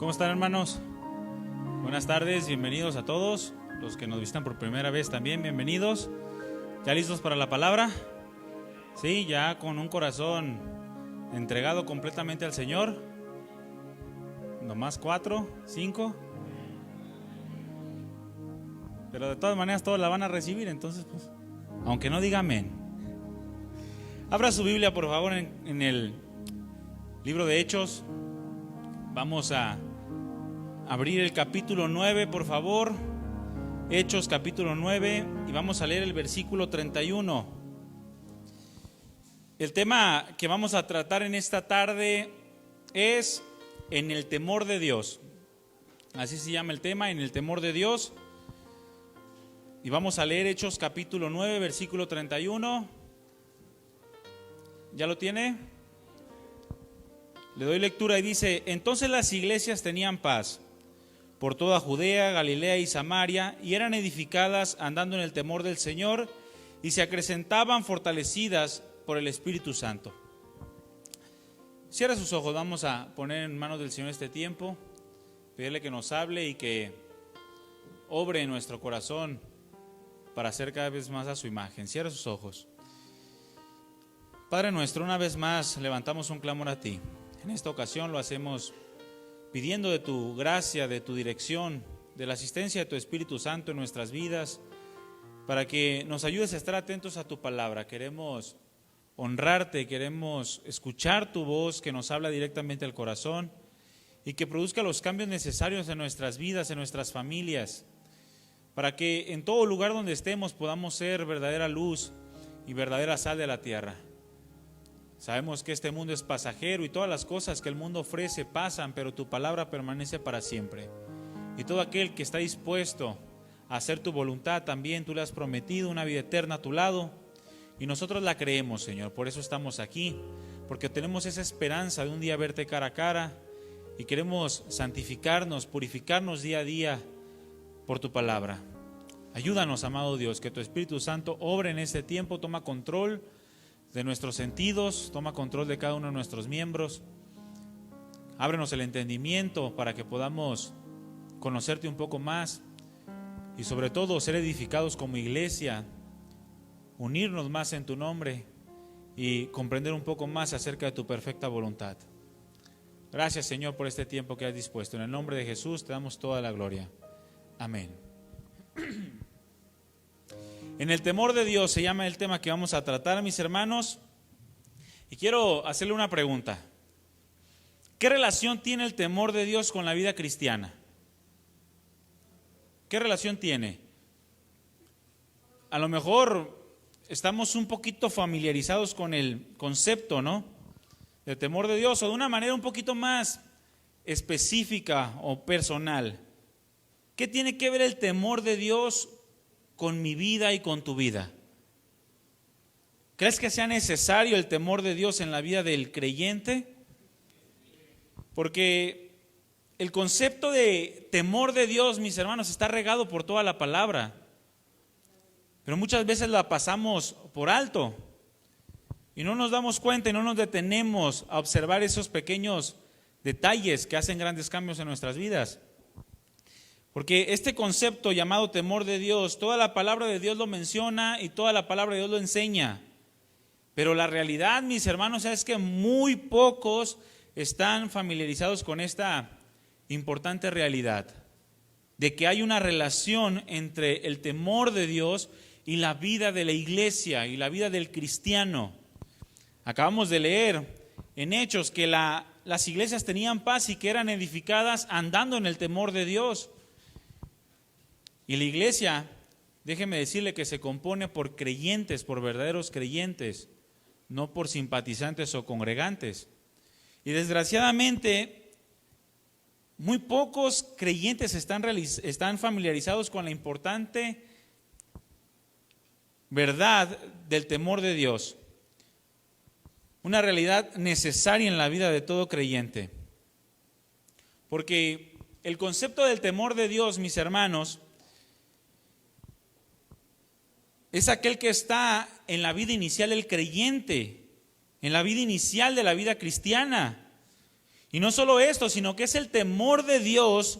¿Cómo están, hermanos? Buenas tardes, bienvenidos a todos. Los que nos visitan por primera vez también, bienvenidos. ¿Ya listos para la palabra? Sí, ya con un corazón entregado completamente al Señor. Nomás 4, 5. Pero de todas maneras todos la van a recibir, entonces pues, aunque no diga amén. Abra su Biblia por favor en el libro de Hechos. Vamos a abrir el capítulo 9, por favor. Hechos capítulo 9, y vamos a leer el versículo 31. El tema que vamos a tratar en esta tarde es en el temor de Dios. Así se llama el tema, en el temor de Dios. Y vamos a leer Hechos capítulo 9, versículo 31. ¿Ya lo tiene? Le doy lectura y dice: entonces las iglesias tenían paz por toda Judea, Galilea y Samaria, y eran edificadas andando en el temor del Señor, y se acrecentaban fortalecidas por el Espíritu Santo. Cierra sus ojos, vamos a poner en manos del Señor este tiempo, pedirle que nos hable y que obre en nuestro corazón para hacer cada vez más a su imagen. Cierra sus ojos. Padre nuestro, una vez más levantamos un clamor a ti. En esta ocasión lo hacemos pidiendo de tu gracia, de tu dirección, de la asistencia de tu Espíritu Santo en nuestras vidas, para que nos ayudes a estar atentos a tu palabra. Queremos honrarte, queremos escuchar tu voz que nos habla directamente al corazón y que produzca los cambios necesarios en nuestras vidas, en nuestras familias, para que en todo lugar donde estemos podamos ser verdadera luz y verdadera sal de la tierra. Sabemos que este mundo es pasajero y todas las cosas que el mundo ofrece pasan, pero tu palabra permanece para siempre. Y todo aquel que está dispuesto a hacer tu voluntad también, tú le has prometido una vida eterna a tu lado y nosotros la creemos, Señor. Por eso estamos aquí, porque tenemos esa esperanza de un día verte cara a cara y queremos santificarnos, purificarnos día a día por tu palabra. Ayúdanos, amado Dios, que tu Espíritu Santo obre en este tiempo, toma control de nuestros sentidos, toma control de cada uno de nuestros miembros. Ábrenos el entendimiento para que podamos conocerte un poco más y sobre todo ser edificados como iglesia, unirnos más en tu nombre y comprender un poco más acerca de tu perfecta voluntad. Gracias, Señor, por este tiempo que has dispuesto. En el nombre de Jesús te damos toda la gloria. Amén. En el temor de Dios se llama el tema que vamos a tratar, mis hermanos, y quiero hacerle una pregunta. ¿Qué relación tiene el temor de Dios con la vida cristiana? ¿Qué relación tiene? A lo mejor estamos un poquito familiarizados con el concepto, ¿no?, del temor de Dios, o de una manera un poquito más específica o personal. ¿Qué tiene que ver el temor de Dios con mi vida y con tu vida? ¿Crees que sea necesario el temor de Dios en la vida del creyente? Porque el concepto de temor de Dios, mis hermanos, está regado por toda la palabra, pero muchas veces la pasamos por alto y no nos damos cuenta y no nos detenemos a observar esos pequeños detalles que hacen grandes cambios en nuestras vidas. Porque este concepto llamado temor de Dios, toda la palabra de Dios lo menciona y toda la palabra de Dios lo enseña. Pero la realidad, mis hermanos, es que muy pocos están familiarizados con esta importante realidad de que hay una relación entre el temor de Dios y la vida de la iglesia y la vida del cristiano. Acabamos de leer en Hechos que las iglesias tenían paz y que eran edificadas andando en el temor de Dios. Y la iglesia, déjeme decirle que se compone por creyentes, por verdaderos creyentes, no por simpatizantes o congregantes. Y desgraciadamente, muy pocos creyentes están familiarizados con la importante verdad del temor de Dios. Una realidad necesaria en la vida de todo creyente. Porque el concepto del temor de Dios, mis hermanos, es aquel que está en la vida inicial del creyente, en la vida inicial de la vida cristiana. Y no solo esto, sino que es el temor de Dios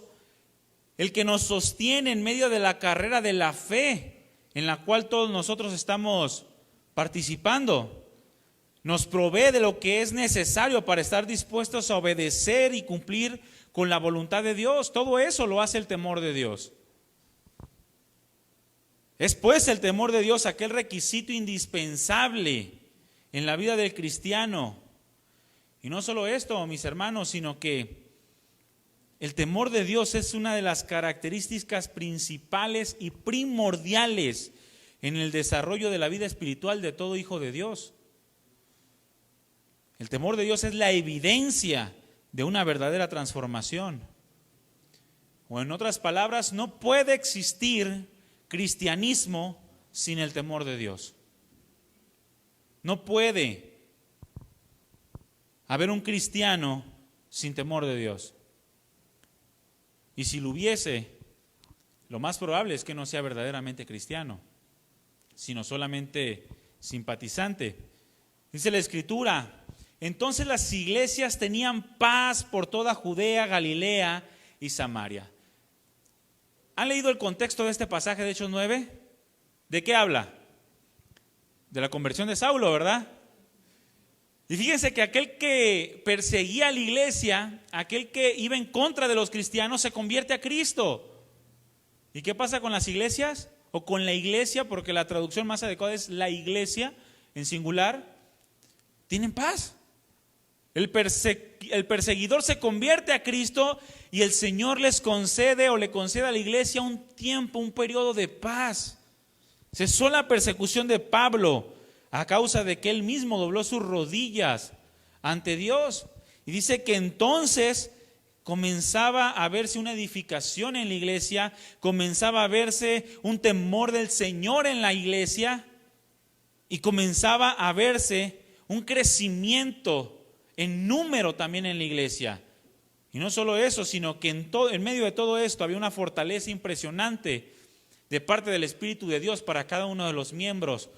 el que nos sostiene en medio de la carrera de la fe en la cual todos nosotros estamos participando. Nos provee de lo que es necesario para estar dispuestos a obedecer y cumplir con la voluntad de Dios. Todo eso lo hace el temor de Dios. Es pues el temor de Dios aquel requisito indispensable en la vida del cristiano. Y no solo esto, mis hermanos, sino que el temor de Dios es una de las características principales y primordiales en el desarrollo de la vida espiritual de todo hijo de Dios. El temor de Dios es la evidencia de una verdadera transformación. O en otras palabras, no puede existir cristianismo sin el temor de Dios. No puede haber un cristiano sin temor de Dios. Y si lo hubiese, lo más probable es que no sea verdaderamente cristiano, sino solamente simpatizante. Dice la Escritura: entonces las iglesias tenían paz por toda Judea, Galilea y Samaria. ¿Han leído el contexto de este pasaje de Hechos 9? ¿De qué habla? De la conversión de Saulo, ¿verdad? Y fíjense que aquel que perseguía a la iglesia, aquel que iba en contra de los cristianos, se convierte a Cristo. ¿Y qué pasa con las iglesias? O con la iglesia, porque la traducción más adecuada es la iglesia en singular. Tienen paz. El perseguidor se convierte a Cristo y el Señor les concede o le concede a la iglesia un tiempo, un periodo de paz. Cesó la persecución de Pablo a causa de que él mismo dobló sus rodillas ante Dios. Y dice que entonces comenzaba a verse una edificación en la iglesia, comenzaba a verse un temor del Señor en la iglesia y comenzaba a verse un crecimiento en número también en la iglesia. Y no solo eso, sino que en medio de todo esto había una fortaleza impresionante de parte del Espíritu de Dios para cada uno de los miembros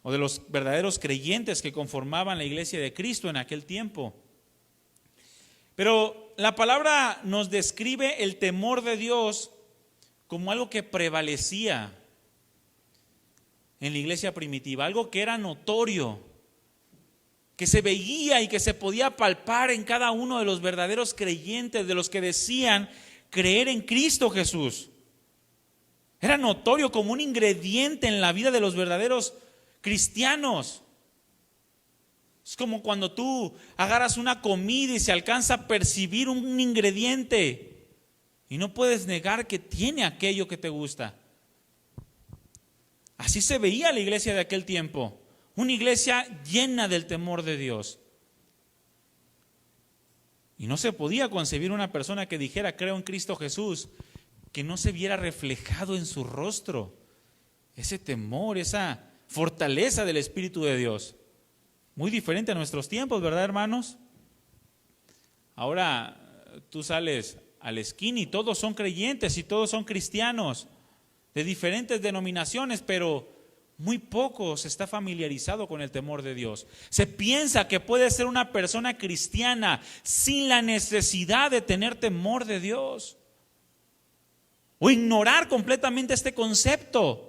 o de los verdaderos creyentes que conformaban la iglesia de Cristo en aquel tiempo. Pero la palabra nos describe el temor de Dios como algo que prevalecía en la iglesia primitiva, algo que era notorio, que se veía y que se podía palpar en cada uno de los verdaderos creyentes, de los que decían creer en Cristo Jesús. Era notorio como un ingrediente en la vida de los verdaderos cristianos. Es como cuando tú agarras una comida y se alcanza a percibir un ingrediente y no puedes negar que tiene aquello que te gusta. Así se veía la iglesia de aquel tiempo. Una iglesia llena del temor de Dios. Y no se podía concebir una persona que dijera creo en Cristo Jesús, que no se viera reflejado en su rostro ese temor, esa fortaleza del Espíritu de Dios. Muy diferente a nuestros tiempos, ¿verdad, hermanos? Ahora tú sales a la esquina y todos son creyentes y todos son cristianos de diferentes denominaciones, pero muy poco se está familiarizado con el temor de Dios. Se piensa que puede ser una persona cristiana sin la necesidad de tener temor de Dios o ignorar completamente este concepto.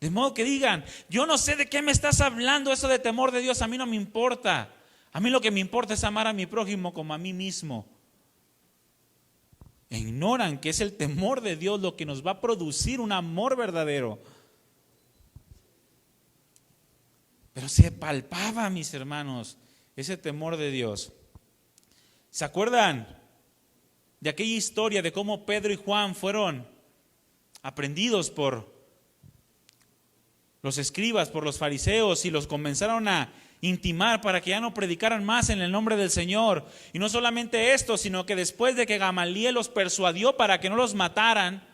De modo que digan, yo no sé de qué me estás hablando, eso de temor de Dios, a mí no me importa. A mí lo que me importa es amar a mi prójimo como a mí mismo. E ignoran que es el temor de Dios lo que nos va a producir un amor verdadero. Pero se palpaba, mis hermanos, ese temor de Dios. ¿Se acuerdan de aquella historia de cómo Pedro y Juan fueron aprendidos por los escribas, por los fariseos, y los comenzaron a intimar para que ya no predicaran más en el nombre del Señor? Y no solamente esto, sino que después de que Gamaliel los persuadió para que no los mataran,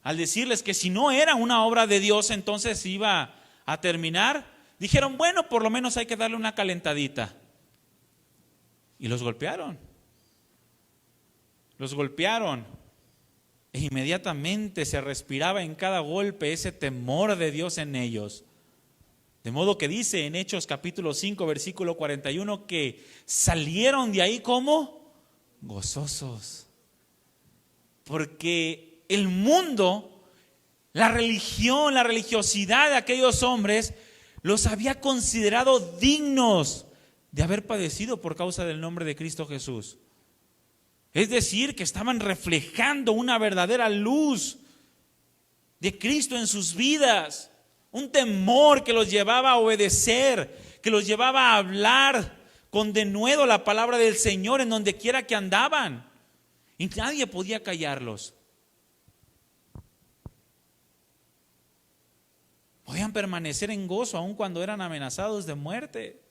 al decirles que si no era una obra de Dios entonces iba a terminar, dijeron, bueno, por lo menos hay que darle una calentadita. Y los golpearon. Los golpearon. E inmediatamente se respiraba en cada golpe ese temor de Dios en ellos. De modo que dice en Hechos capítulo 5, versículo 41, que salieron de ahí como gozosos. Porque el mundo, la religión, la religiosidad de aquellos hombres los había considerado dignos de haber padecido por causa del nombre de Cristo Jesús. Es decir, que estaban reflejando una verdadera luz de Cristo en sus vidas. Un temor que los llevaba a obedecer, que los llevaba a hablar con denuedo la palabra del Señor en donde quiera que andaban. Y nadie podía callarlos. Podían permanecer en gozo aun cuando eran amenazados de muerte.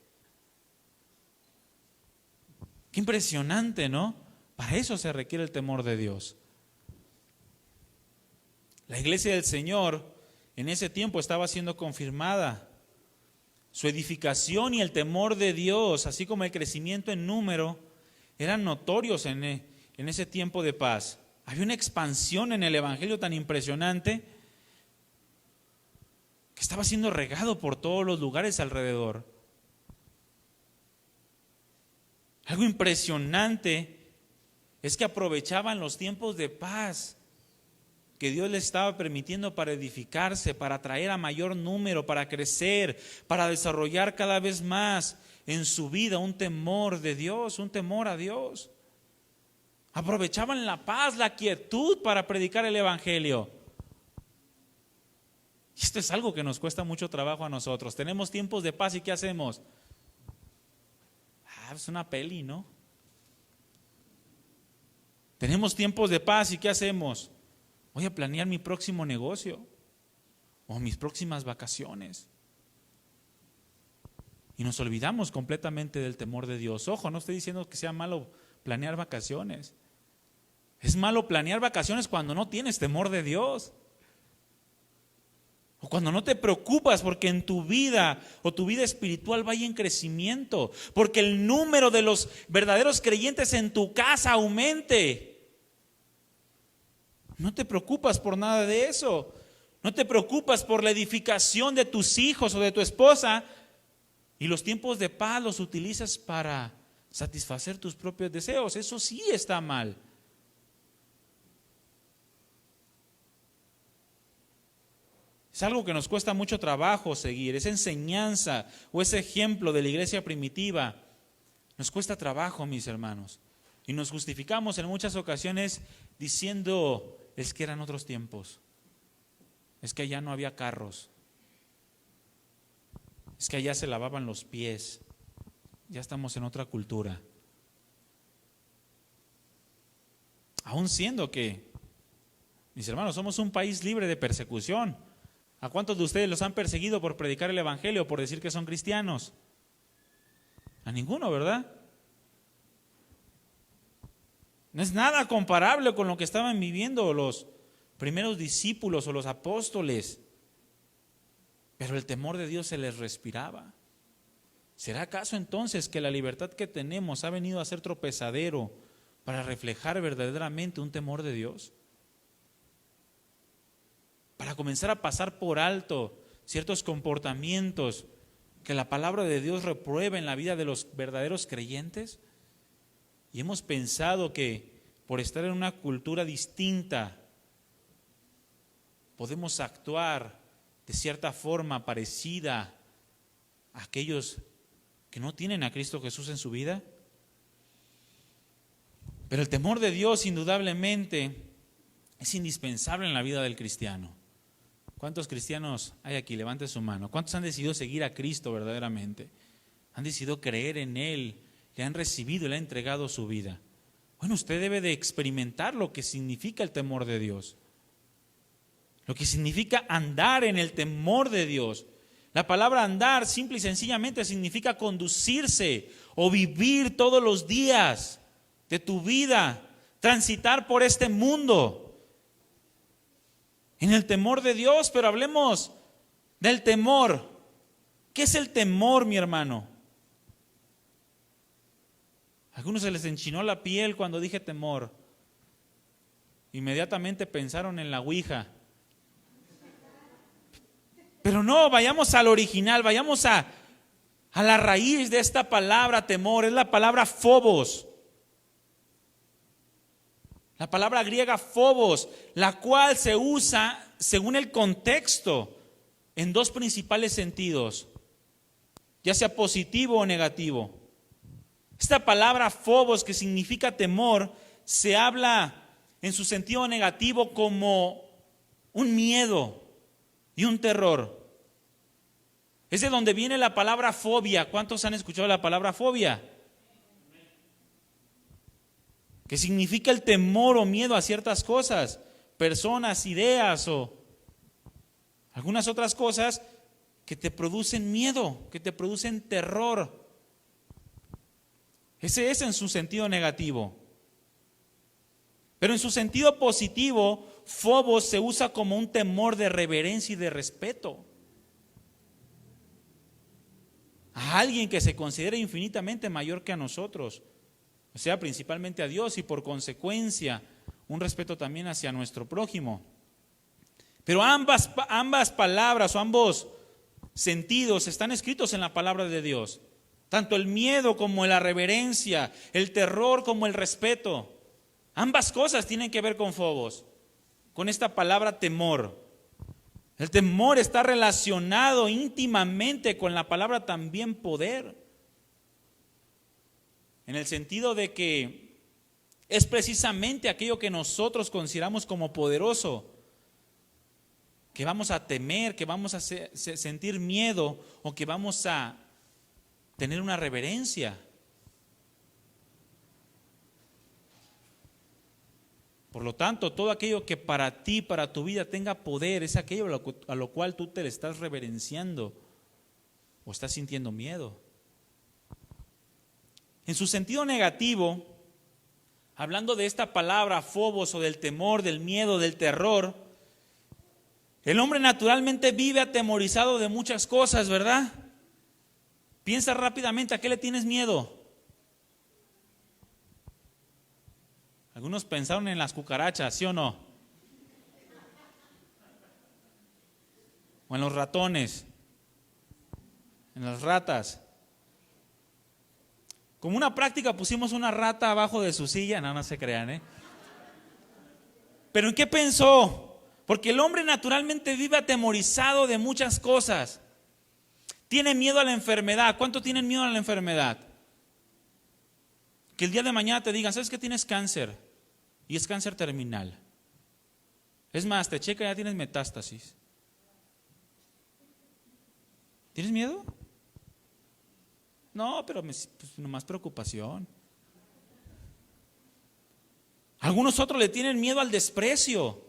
Qué impresionante, ¿no? Para eso se requiere el temor de Dios. La iglesia del Señor en ese tiempo estaba siendo confirmada. Su edificación y el temor de Dios, así como el crecimiento en número, eran notorios en ese tiempo de paz. Había una expansión en el evangelio tan impresionante que estaba siendo regado por todos los lugares alrededor. Algo impresionante es que aprovechaban los tiempos de paz que Dios les estaba permitiendo para edificarse, para atraer a mayor número, para crecer, para desarrollar cada vez más en su vida un temor de Dios, un temor a Dios. Aprovechaban la paz, la quietud para predicar el evangelio. Y esto es algo que nos cuesta mucho trabajo a nosotros. Tenemos tiempos de paz y ¿qué hacemos? Es una peli, ¿no? Tenemos tiempos de paz y ¿qué hacemos? Voy a planear mi próximo negocio o mis próximas vacaciones. Y nos olvidamos completamente del temor de Dios. Ojo, no estoy diciendo que sea malo planear vacaciones. Es malo planear vacaciones cuando no tienes temor de Dios. O cuando no te preocupas porque en tu vida o tu vida espiritual vaya en crecimiento. Porque el número de los verdaderos creyentes en tu casa aumente. No te preocupas por nada de eso. No te preocupas por la edificación de tus hijos o de tu esposa. Y los tiempos de paz los utilizas para satisfacer tus propios deseos. Eso sí está mal. Es algo que nos cuesta mucho trabajo seguir. Esa enseñanza o ese ejemplo de la iglesia primitiva nos cuesta trabajo, mis hermanos. Y nos justificamos en muchas ocasiones diciendo, es que eran otros tiempos. Es que allá no había carros. Es que allá se lavaban los pies. Ya estamos en otra cultura. Aún siendo que, mis hermanos, somos un país libre de persecución. ¿A cuántos de ustedes los han perseguido por predicar el evangelio, por decir que son cristianos? A ninguno, ¿verdad? No es nada comparable con lo que estaban viviendo los primeros discípulos o los apóstoles. Pero el temor de Dios se les respiraba. ¿Será acaso entonces que la libertad que tenemos ha venido a ser tropezadero para reflejar verdaderamente un temor de Dios? Para comenzar a pasar por alto ciertos comportamientos que la palabra de Dios reprueba en la vida de los verdaderos creyentes. Y hemos pensado que por estar en una cultura distinta podemos actuar de cierta forma parecida a aquellos que no tienen a Cristo Jesús en su vida. Pero el temor de Dios indudablemente es indispensable en la vida del cristiano. ¿Cuántos cristianos hay aquí? Levante su mano. ¿Cuántos han decidido seguir a Cristo verdaderamente? Han decidido creer en Él, le han recibido y le han entregado su vida. Bueno, usted debe de experimentar lo que significa el temor de Dios. Lo que significa andar en el temor de Dios. La palabra andar simple y sencillamente significa conducirse o vivir todos los días de tu vida, transitar por este mundo en el temor de Dios. Pero hablemos del temor. ¿Qué es el temor, mi hermano? A algunos se les enchinó la piel cuando dije temor. Inmediatamente pensaron en la ouija. Pero no, vayamos al original, vayamos a la raíz de esta palabra temor. Es la palabra phobos. La palabra griega phobos, la cual se usa según el contexto en dos principales sentidos, ya sea positivo o negativo. Esta palabra phobos, que significa temor, se habla en su sentido negativo como un miedo y un terror. Es de donde viene la palabra fobia. ¿Cuántos han escuchado la palabra fobia? Que significa el temor o miedo a ciertas cosas, personas, ideas o algunas otras cosas que te producen miedo, que te producen terror. Ese es en su sentido negativo. Pero en su sentido positivo, phobos se usa como un temor de reverencia y de respeto a alguien que se considera infinitamente mayor que a nosotros, o sea, principalmente a Dios, y por consecuencia un respeto también hacia nuestro prójimo. Pero ambas palabras o ambos sentidos están escritos en la palabra de Dios. Tanto el miedo como la reverencia, el terror como el respeto. Ambas cosas tienen que ver con phobos, con esta palabra temor. El temor está relacionado íntimamente con la palabra también poder, en el sentido de que es precisamente aquello que nosotros consideramos como poderoso, que vamos a temer, que vamos a sentir miedo o que vamos a tener una reverencia. Por lo tanto, todo aquello que para ti, para tu vida tenga poder, es aquello a lo cual tú te le estás reverenciando o estás sintiendo miedo. En su sentido negativo, hablando de esta palabra phobos o del temor, del miedo, del terror, el hombre naturalmente vive atemorizado de muchas cosas, ¿verdad? Piensa rápidamente, ¿a qué le tienes miedo? Algunos pensaron en las cucarachas, ¿sí o no? O en los ratones, en las ratas. Como una práctica pusimos una rata abajo de su silla, no se crean, ¿Pero en qué pensó? Porque el hombre naturalmente vive atemorizado de muchas cosas. Tiene miedo a la enfermedad. ¿Cuánto tienen miedo a la enfermedad? Que el día de mañana te digan, ¿sabes que tienes cáncer? Y es cáncer terminal. Es más, te checa, ya tienes metástasis. ¿Tienes miedo? No, pero pues, nomás preocupación. Algunos otros le tienen miedo al desprecio,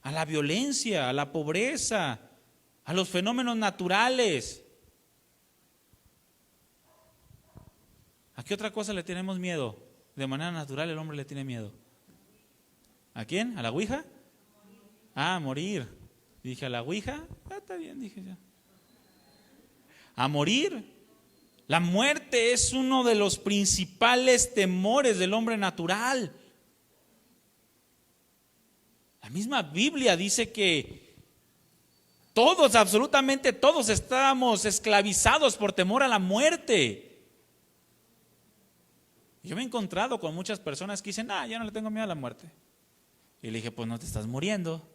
a la violencia, a la pobreza, a los fenómenos naturales. ¿A qué otra cosa le tenemos miedo? De manera natural el hombre le tiene miedo. ¿A quién? ¿A la ouija? Ah, a morir. Dije, ¿a la ouija? Está bien, dije ya. A morir. La muerte es uno de los principales temores del hombre natural. La misma Biblia dice que todos, absolutamente todos, estábamos esclavizados por temor a la muerte. Yo me he encontrado con muchas personas que dicen, ya no le tengo miedo a la muerte. Y le dije, pues no te estás muriendo.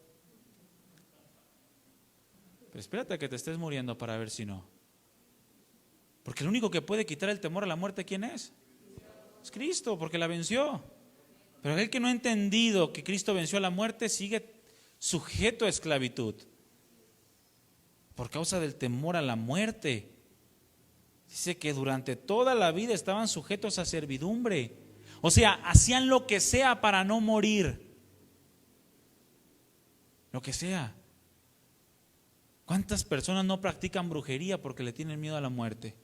Pero espérate a que te estés muriendo para ver si no. Porque el único que puede quitar el temor a la muerte, ¿quién es? Es Cristo, porque la venció. Pero aquel que no ha entendido que Cristo venció a la muerte sigue sujeto a esclavitud por causa del temor a la muerte. Dice que durante toda la vida estaban sujetos a servidumbre. O sea, hacían lo que sea para no morir. Lo que sea. ¿Cuántas personas no practican brujería porque le tienen miedo a la muerte?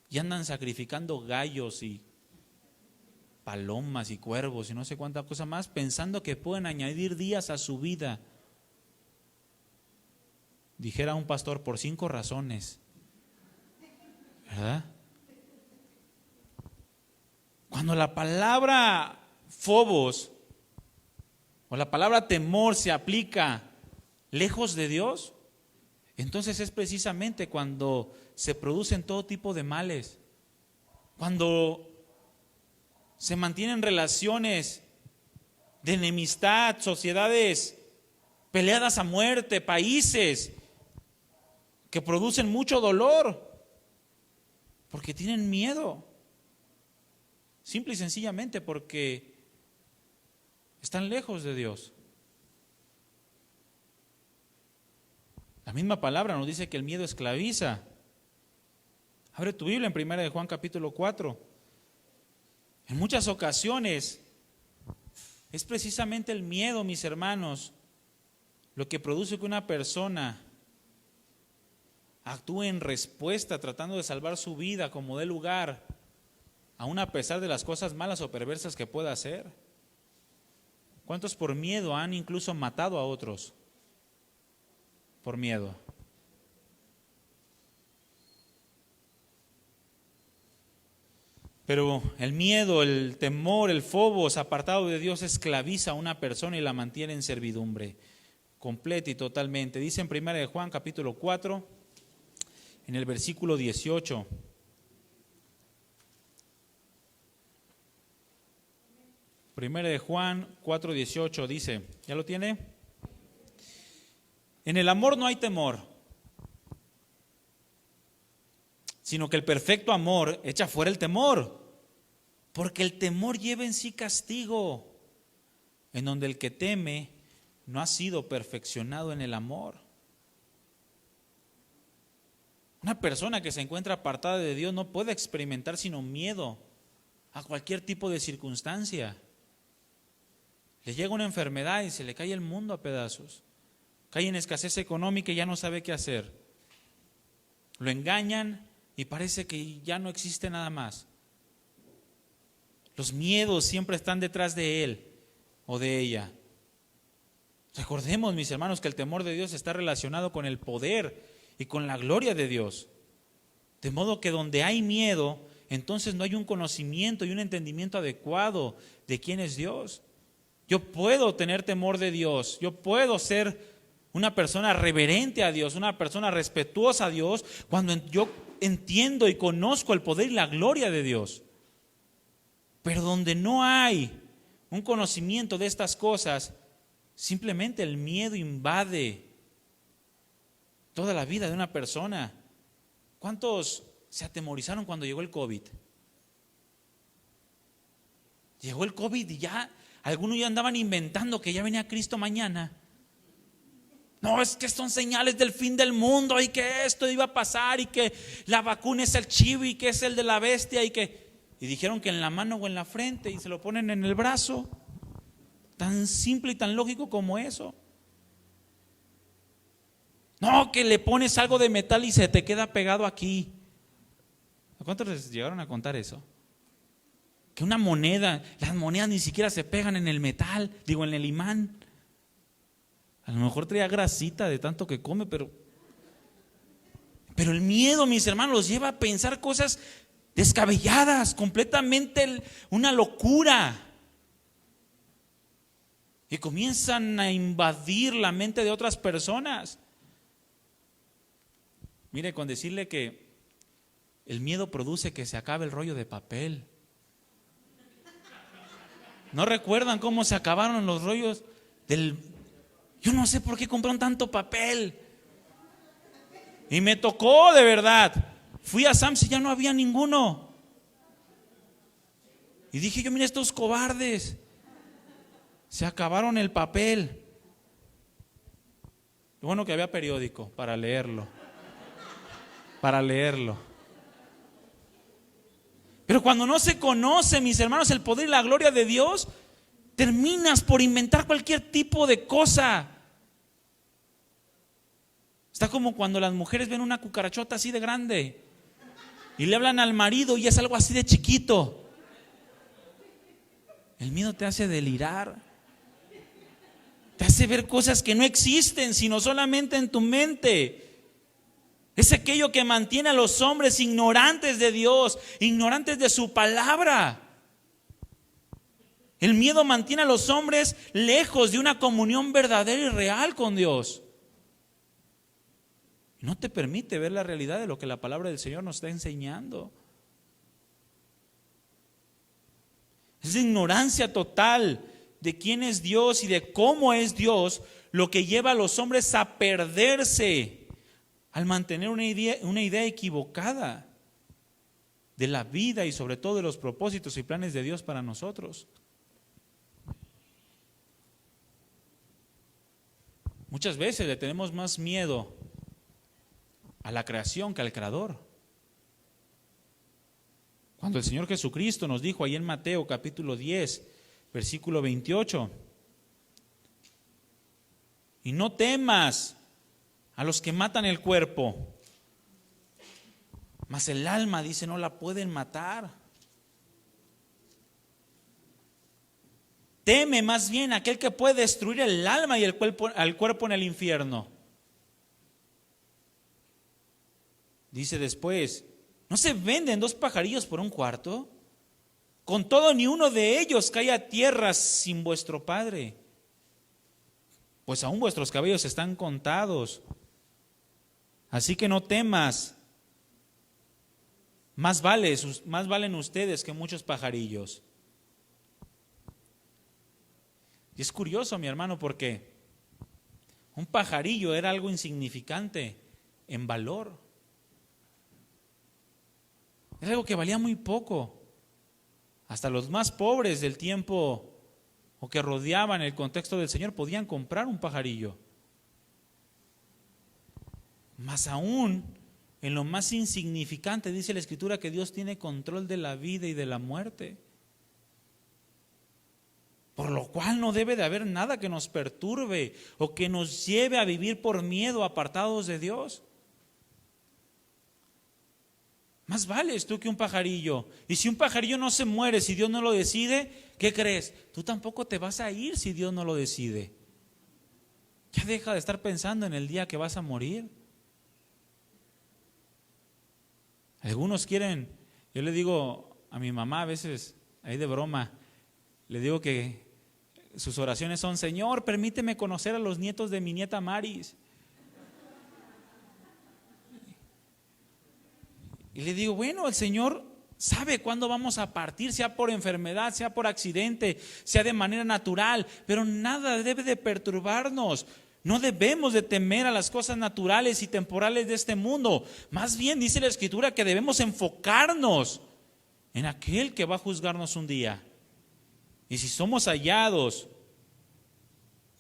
Y andan sacrificando gallos y palomas y cuervos y no sé cuánta cosa más, pensando que pueden añadir días a su vida. Dijera un pastor, por 5 razones. ¿Verdad? Cuando la palabra phobos o la palabra temor se aplica lejos de Dios, entonces es precisamente cuando se producen todo tipo de males, cuando se mantienen relaciones de enemistad, sociedades peleadas a muerte, países que producen mucho dolor, porque tienen miedo, simple y sencillamente porque están lejos de Dios. La misma palabra nos dice que el miedo esclaviza. Abre tu Biblia en 1 de Juan capítulo 4. En muchas ocasiones es precisamente el miedo, mis hermanos, lo que produce que una persona actúe en respuesta tratando de salvar su vida como dé lugar, aun a pesar de las cosas malas o perversas que pueda hacer. ¿Cuántos por miedo han incluso matado a otros? Por miedo. Pero el miedo, el temor, el phobos, apartado de Dios, esclaviza a una persona y la mantiene en servidumbre, completa y totalmente. Dice en 1 de Juan capítulo 4, en el versículo 18. Primera de Juan 4:18 dice, ¿ya lo tiene? En el amor no hay temor, sino que el perfecto amor echa fuera el temor, porque el temor lleva en sí castigo, en donde el que teme no ha sido perfeccionado en el amor. Una persona que se encuentra apartada de Dios no puede experimentar sino miedo a cualquier tipo de circunstancia. Le llega una enfermedad y se le cae el mundo a pedazos. Cae en escasez económica y ya no sabe qué hacer. Lo engañan y parece que ya no existe nada más. Los miedos siempre están detrás de él o de ella. Recordemos, mis hermanos, que el temor de Dios está relacionado con el poder y con la gloria de Dios. De modo que donde hay miedo, entonces no hay un conocimiento y un entendimiento adecuado de quién es Dios. Yo puedo tener temor de Dios, yo puedo ser una persona reverente a Dios, una persona respetuosa a Dios, cuando yo entiendo y conozco el poder y la gloria de Dios. Pero donde no hay un conocimiento de estas cosas, simplemente el miedo invade toda la vida de una persona. ¿Cuántos se atemorizaron cuando llegó el COVID? Llegó el COVID y ya algunos ya andaban inventando que ya venía Cristo mañana. No, es que son señales del fin del mundo y que esto iba a pasar y que la vacuna es el chivo y que es el de la bestia y dijeron que en la mano o en la frente y se lo ponen en el brazo. Tan simple y tan lógico como eso. No, que le pones algo de metal y se te queda pegado aquí. ¿A cuántos les llegaron a contar eso? Que una moneda, las monedas ni siquiera se pegan en el metal, en el imán. A lo mejor traía grasita de tanto que come, pero el miedo, mis hermanos, los lleva a pensar cosas descabelladas, completamente una locura. Y comienzan a invadir la mente de otras personas. Mire, con decirle que el miedo produce que se acabe el rollo de papel. ¿No recuerdan cómo se acabaron los rollos del... Yo no sé por qué compraron tanto papel. Y me tocó, de verdad. Fui a Sam's y ya no había ninguno. Y dije yo, mira estos cobardes. Se acabaron el papel. Lo bueno que había periódico para leerlo. Pero cuando no se conoce, mis hermanos, el poder y la gloria de Dios, terminas por inventar cualquier tipo de cosa. Está como cuando las mujeres ven una cucarachota así de grande y le hablan al marido y es algo así de chiquito. El miedo te hace delirar, te hace ver cosas que no existen, sino solamente en tu mente. Es aquello que mantiene a los hombres ignorantes de Dios, ignorantes de su palabra. El miedo mantiene a los hombres lejos de una comunión verdadera y real con Dios. No te permite ver la realidad de lo que la palabra del Señor nos está enseñando. Es ignorancia total de quién es Dios y de cómo es Dios lo que lleva a los hombres a perderse al mantener una idea equivocada de la vida y sobre todo de los propósitos y planes de Dios para nosotros. Muchas veces le tenemos más miedo a la creación que al Creador. Cuando el Señor Jesucristo nos dijo ahí en Mateo capítulo 10, versículo 28, y no temas a los que matan el cuerpo, mas el alma, dice, no la pueden matar. Teme más bien aquel que puede destruir el alma y el cuerpo en el infierno. Dice después, ¿no se venden 2 pajarillos por 1 cuarto? Con todo, ni uno de ellos cae a tierra sin vuestro Padre. Pues aún vuestros cabellos están contados. Así que no temas. Más valen ustedes que muchos pajarillos. Y es curioso, mi hermano, porque un pajarillo era algo insignificante en valor. Era algo que valía muy poco. Hasta los más pobres del tiempo o que rodeaban el contexto del Señor podían comprar un pajarillo. Más aún, en lo más insignificante, dice la Escritura que Dios tiene control de la vida y de la muerte. Por lo cual no debe de haber nada que nos perturbe o que nos lleve a vivir por miedo, apartados de Dios. Más vales tú que un pajarillo. Y si un pajarillo no se muere, si Dios no lo decide, ¿qué crees? Tú tampoco te vas a ir si Dios no lo decide. Ya deja de estar pensando en el día que vas a morir. Algunos quieren, yo le digo a mi mamá a veces, ahí de broma, le digo que sus oraciones son: Señor, permíteme conocer a los nietos de mi nieta Maris. Y le digo, bueno, el Señor sabe cuándo vamos a partir, sea por enfermedad, sea por accidente, sea de manera natural, pero nada debe de perturbarnos. No debemos de temer a las cosas naturales y temporales de este mundo. Más bien dice la Escritura que debemos enfocarnos en aquel que va a juzgarnos un día. Y si somos hallados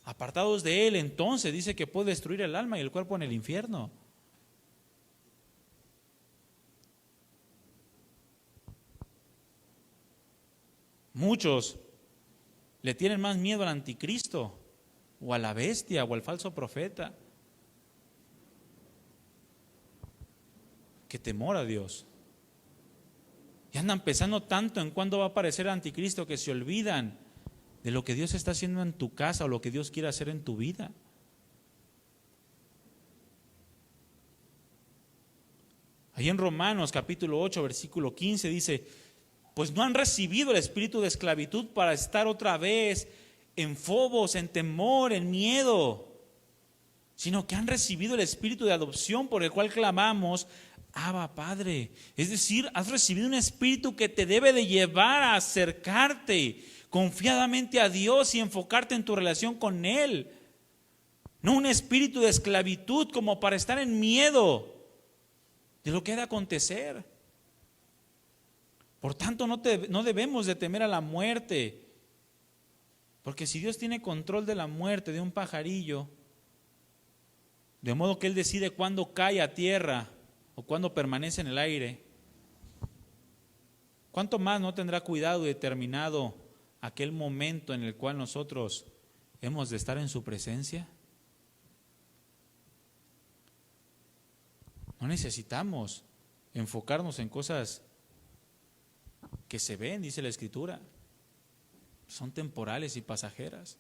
apartados de Él, entonces dice que puede destruir el alma y el cuerpo en el infierno. Muchos le tienen más miedo al anticristo o a la bestia o al falso profeta que temor a Dios. Y andan pensando tanto en cuándo va a aparecer el anticristo que se olvidan de lo que Dios está haciendo en tu casa o lo que Dios quiere hacer en tu vida. Ahí en Romanos capítulo 8 versículo 15 dice: pues no han recibido el espíritu de esclavitud para estar otra vez en fobos, en temor, en miedo, sino que han recibido el espíritu de adopción por el cual clamamos: Abba, Padre. Es decir, has recibido un espíritu que te debe de llevar a acercarte confiadamente a Dios y enfocarte en tu relación con Él. No un espíritu de esclavitud como para estar en miedo de lo que ha de acontecer. Por tanto, no debemos de temer a la muerte, porque si Dios tiene control de la muerte de un pajarillo, de modo que Él decide cuándo cae a tierra o cuándo permanece en el aire, ¿cuánto más no tendrá cuidado y determinado aquel momento en el cual nosotros hemos de estar en su presencia? No necesitamos enfocarnos en cosas que se ven, dice la Escritura, son temporales y pasajeras.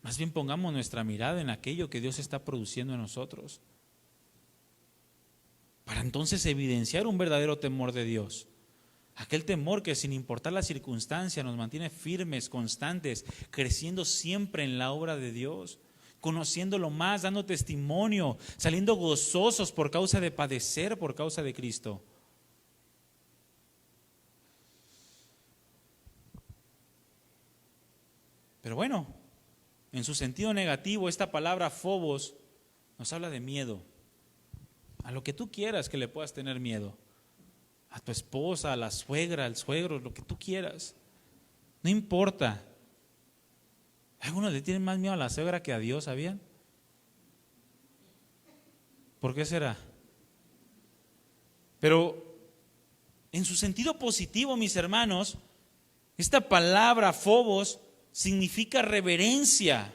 Más bien pongamos nuestra mirada en aquello que Dios está produciendo en nosotros, para entonces evidenciar un verdadero temor de Dios. Aquel temor que sin importar la circunstancia nos mantiene firmes, constantes, creciendo siempre en la obra de Dios, conociéndolo más, dando testimonio, saliendo gozosos por causa de padecer por causa de Cristo. Pero bueno, en su sentido negativo, esta palabra phobos nos habla de miedo. A lo que tú quieras que le puedas tener miedo. A tu esposa, a la suegra, al suegro, lo que tú quieras. No importa. Algunos le tienen más miedo a la suegra que a Dios, ¿sabían? ¿Por qué será? Pero en su sentido positivo, mis hermanos, esta palabra phobos significa reverencia.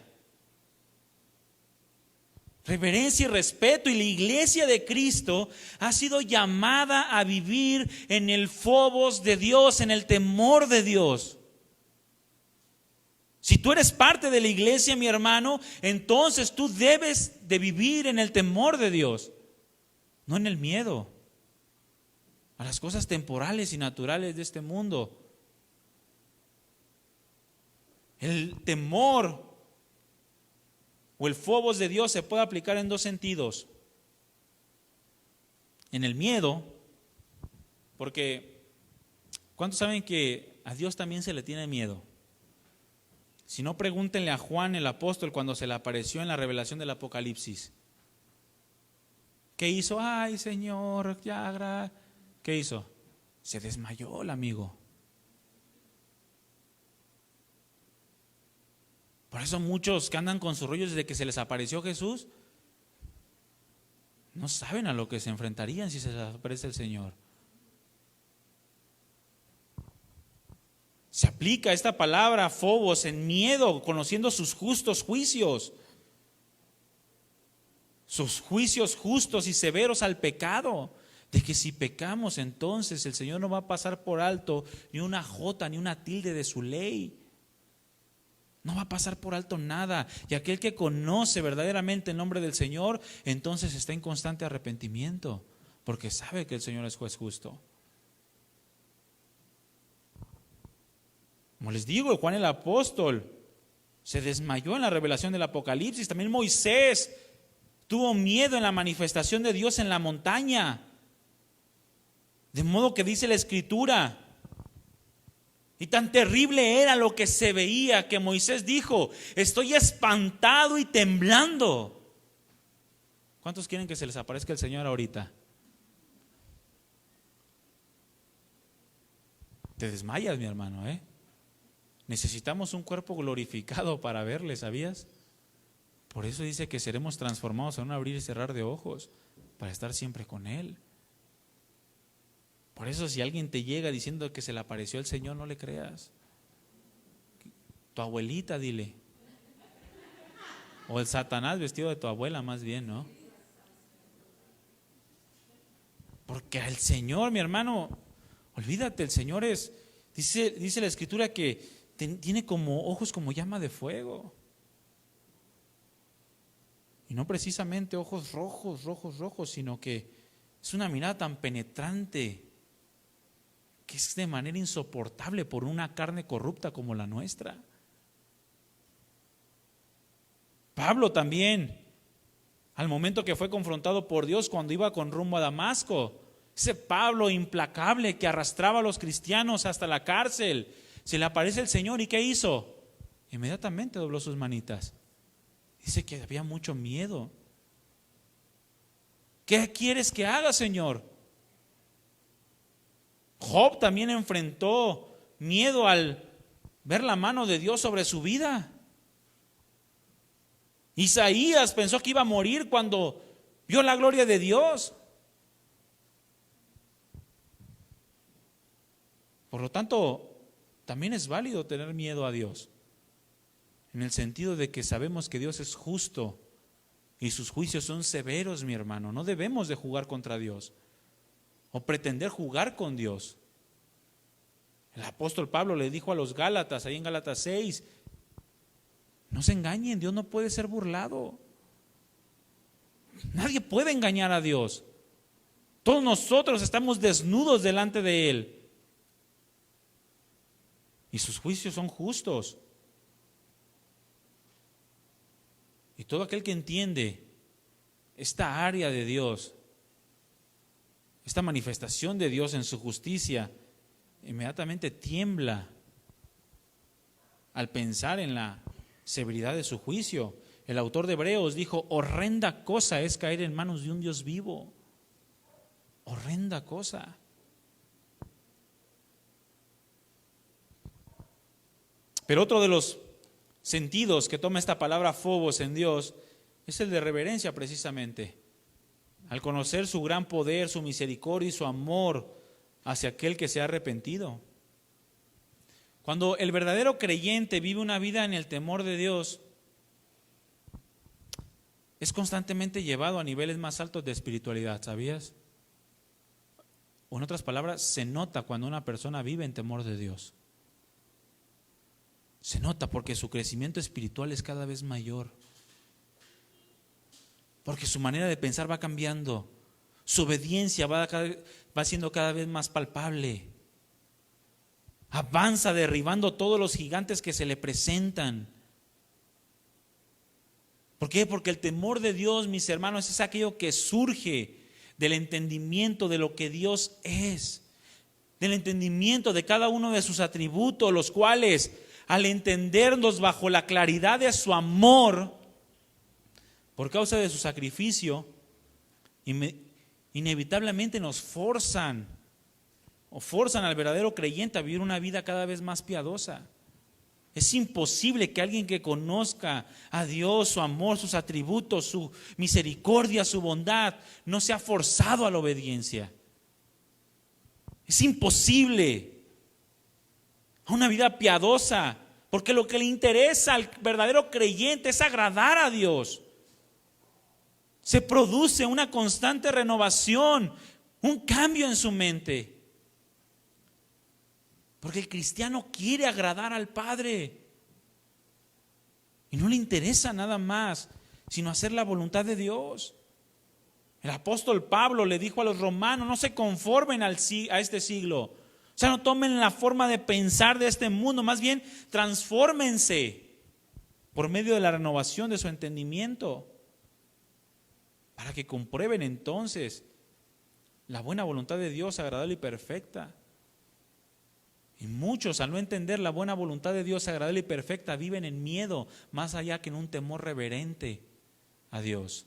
Reverencia y respeto, y la iglesia de Cristo ha sido llamada a vivir en el phobos de Dios, en el temor de Dios. Si tú eres parte de la iglesia, mi hermano, entonces tú debes de vivir en el temor de Dios, no en el miedo a las cosas temporales y naturales de este mundo. El temor o el phobos de Dios se puede aplicar en dos sentidos. En el miedo, porque ¿cuántos saben que a Dios también se le tiene miedo? Si no, pregúntenle a Juan el apóstol cuando se le apareció en la revelación del Apocalipsis. ¿Qué hizo? Ay, Señor, ¿qué hizo? Se desmayó el amigo. Por eso muchos que andan con sus rollos desde que se les apareció Jesús, no saben a lo que se enfrentarían si se les aparece el Señor. Se aplica esta palabra phobos en miedo, conociendo sus justos juicios. Sus juicios justos y severos al pecado. De que si pecamos, entonces el Señor no va a pasar por alto ni una jota ni una tilde de su ley. No va a pasar por alto nada. Y aquel que conoce verdaderamente el nombre del Señor, entonces está en constante arrepentimiento, porque sabe que el Señor es juez justo. Como les digo, Juan el apóstol se desmayó en la revelación del Apocalipsis. También Moisés tuvo miedo en la manifestación de Dios en la montaña. De modo que dice la Escritura, y tan terrible era lo que se veía que Moisés dijo: estoy espantado y temblando. ¿Cuántos quieren que se les aparezca el Señor ahorita? Te desmayas, mi hermano, ¿eh? Necesitamos un cuerpo glorificado para verle, ¿sabías? Por eso dice que seremos transformados en un abrir y cerrar de ojos, para estar siempre con Él. Por eso si alguien te llega diciendo que se le apareció el Señor, no le creas. Tu abuelita, dile. O el Satanás vestido de tu abuela, más bien, ¿no? Porque el Señor, mi hermano, olvídate, el Señor es, dice la Escritura que tiene como ojos como llama de fuego. Y no precisamente ojos rojos, sino que es una mirada tan penetrante que es de manera insoportable por una carne corrupta como la nuestra. Pablo también, al momento que fue confrontado por Dios cuando iba con rumbo a Damasco, ese Pablo implacable que arrastraba a los cristianos hasta la cárcel, se le aparece el Señor, ¿y qué hizo? Inmediatamente dobló sus manitas. Dice que había mucho miedo. ¿Qué quieres que haga, Señor? Job también enfrentó miedo al ver la mano de Dios sobre su vida. Isaías pensó que iba a morir cuando vio la gloria de Dios. Por lo tanto, también es válido tener miedo a Dios, en el sentido de que sabemos que Dios es justo y sus juicios son severos, mi hermano. No debemos de jugar contra Dios o pretender jugar con Dios. El apóstol Pablo le dijo a los Gálatas, ahí en Gálatas 6, no se engañen, Dios no puede ser burlado. Nadie puede engañar a Dios. Todos nosotros estamos desnudos delante de Él. y sus juicios son justos. Y todo aquel que entiende esta área de Dios, esta manifestación de Dios en su justicia, inmediatamente tiembla al pensar en la severidad de su juicio. El autor de Hebreos dijo: horrenda cosa es caer en manos de un Dios vivo. Horrenda cosa. Pero otro de los sentidos que toma esta palabra phobos en Dios es el de reverencia, precisamente. Al conocer su gran poder, su misericordia y su amor hacia aquel que se ha arrepentido. Cuando el verdadero creyente vive una vida en el temor de Dios, es constantemente llevado a niveles más altos de espiritualidad, ¿sabías? O en otras palabras, se nota cuando una persona vive en temor de Dios. Se nota porque su crecimiento espiritual es cada vez mayor. Porque su manera de pensar va cambiando. Su obediencia va siendo cada vez más palpable. Avanza derribando todos los gigantes que se le presentan. ¿Por qué? Porque el temor de Dios, mis hermanos, es aquello que surge del entendimiento de lo que Dios es. Del entendimiento de cada uno de sus atributos, los cuales, al entendernos bajo la claridad de su amor, por causa de su sacrificio, inevitablemente nos forzan al verdadero creyente a vivir una vida cada vez más piadosa. Es imposible que alguien que conozca a Dios, su amor, sus atributos, su misericordia, su bondad, no sea forzado a la obediencia. Es imposible a una vida piadosa, porque lo que le interesa al verdadero creyente es agradar a Dios. Se produce una constante renovación, un cambio en su mente. Porque el cristiano quiere agradar al Padre. Y no le interesa nada más, sino hacer la voluntad de Dios. El apóstol Pablo le dijo a los romanos: no se conformen a este siglo. O sea, no tomen la forma de pensar de este mundo, más bien transfórmense por medio de la renovación de su entendimiento, para que comprueben entonces la buena voluntad de Dios, agradable y perfecta. Y muchos, al no entender la buena voluntad de Dios, agradable y perfecta, viven en miedo, más allá que en un temor reverente a Dios.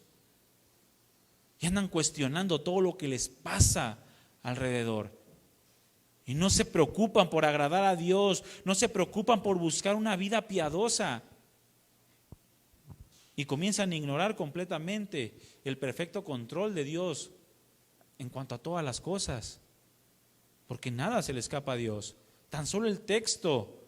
Y andan cuestionando todo lo que les pasa alrededor. Y no se preocupan por agradar a Dios, no se preocupan por buscar una vida piadosa. Y comienzan a ignorar completamente el perfecto control de Dios en cuanto a todas las cosas. Porque nada se le escapa a Dios. Tan solo el texto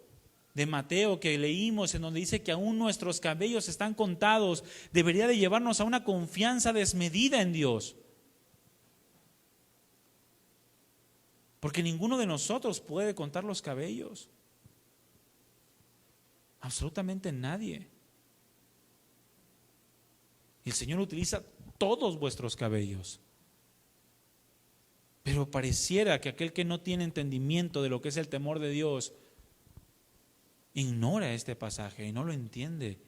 de Mateo que leímos, en donde dice que aún nuestros cabellos están contados, debería de llevarnos a una confianza desmedida en Dios. Porque ninguno de nosotros puede contar los cabellos. Absolutamente nadie. Y el Señor utiliza todos vuestros cabellos. Pero pareciera que aquel que no tiene entendimiento de lo que es el temor de Dios ignora este pasaje y no lo entiende,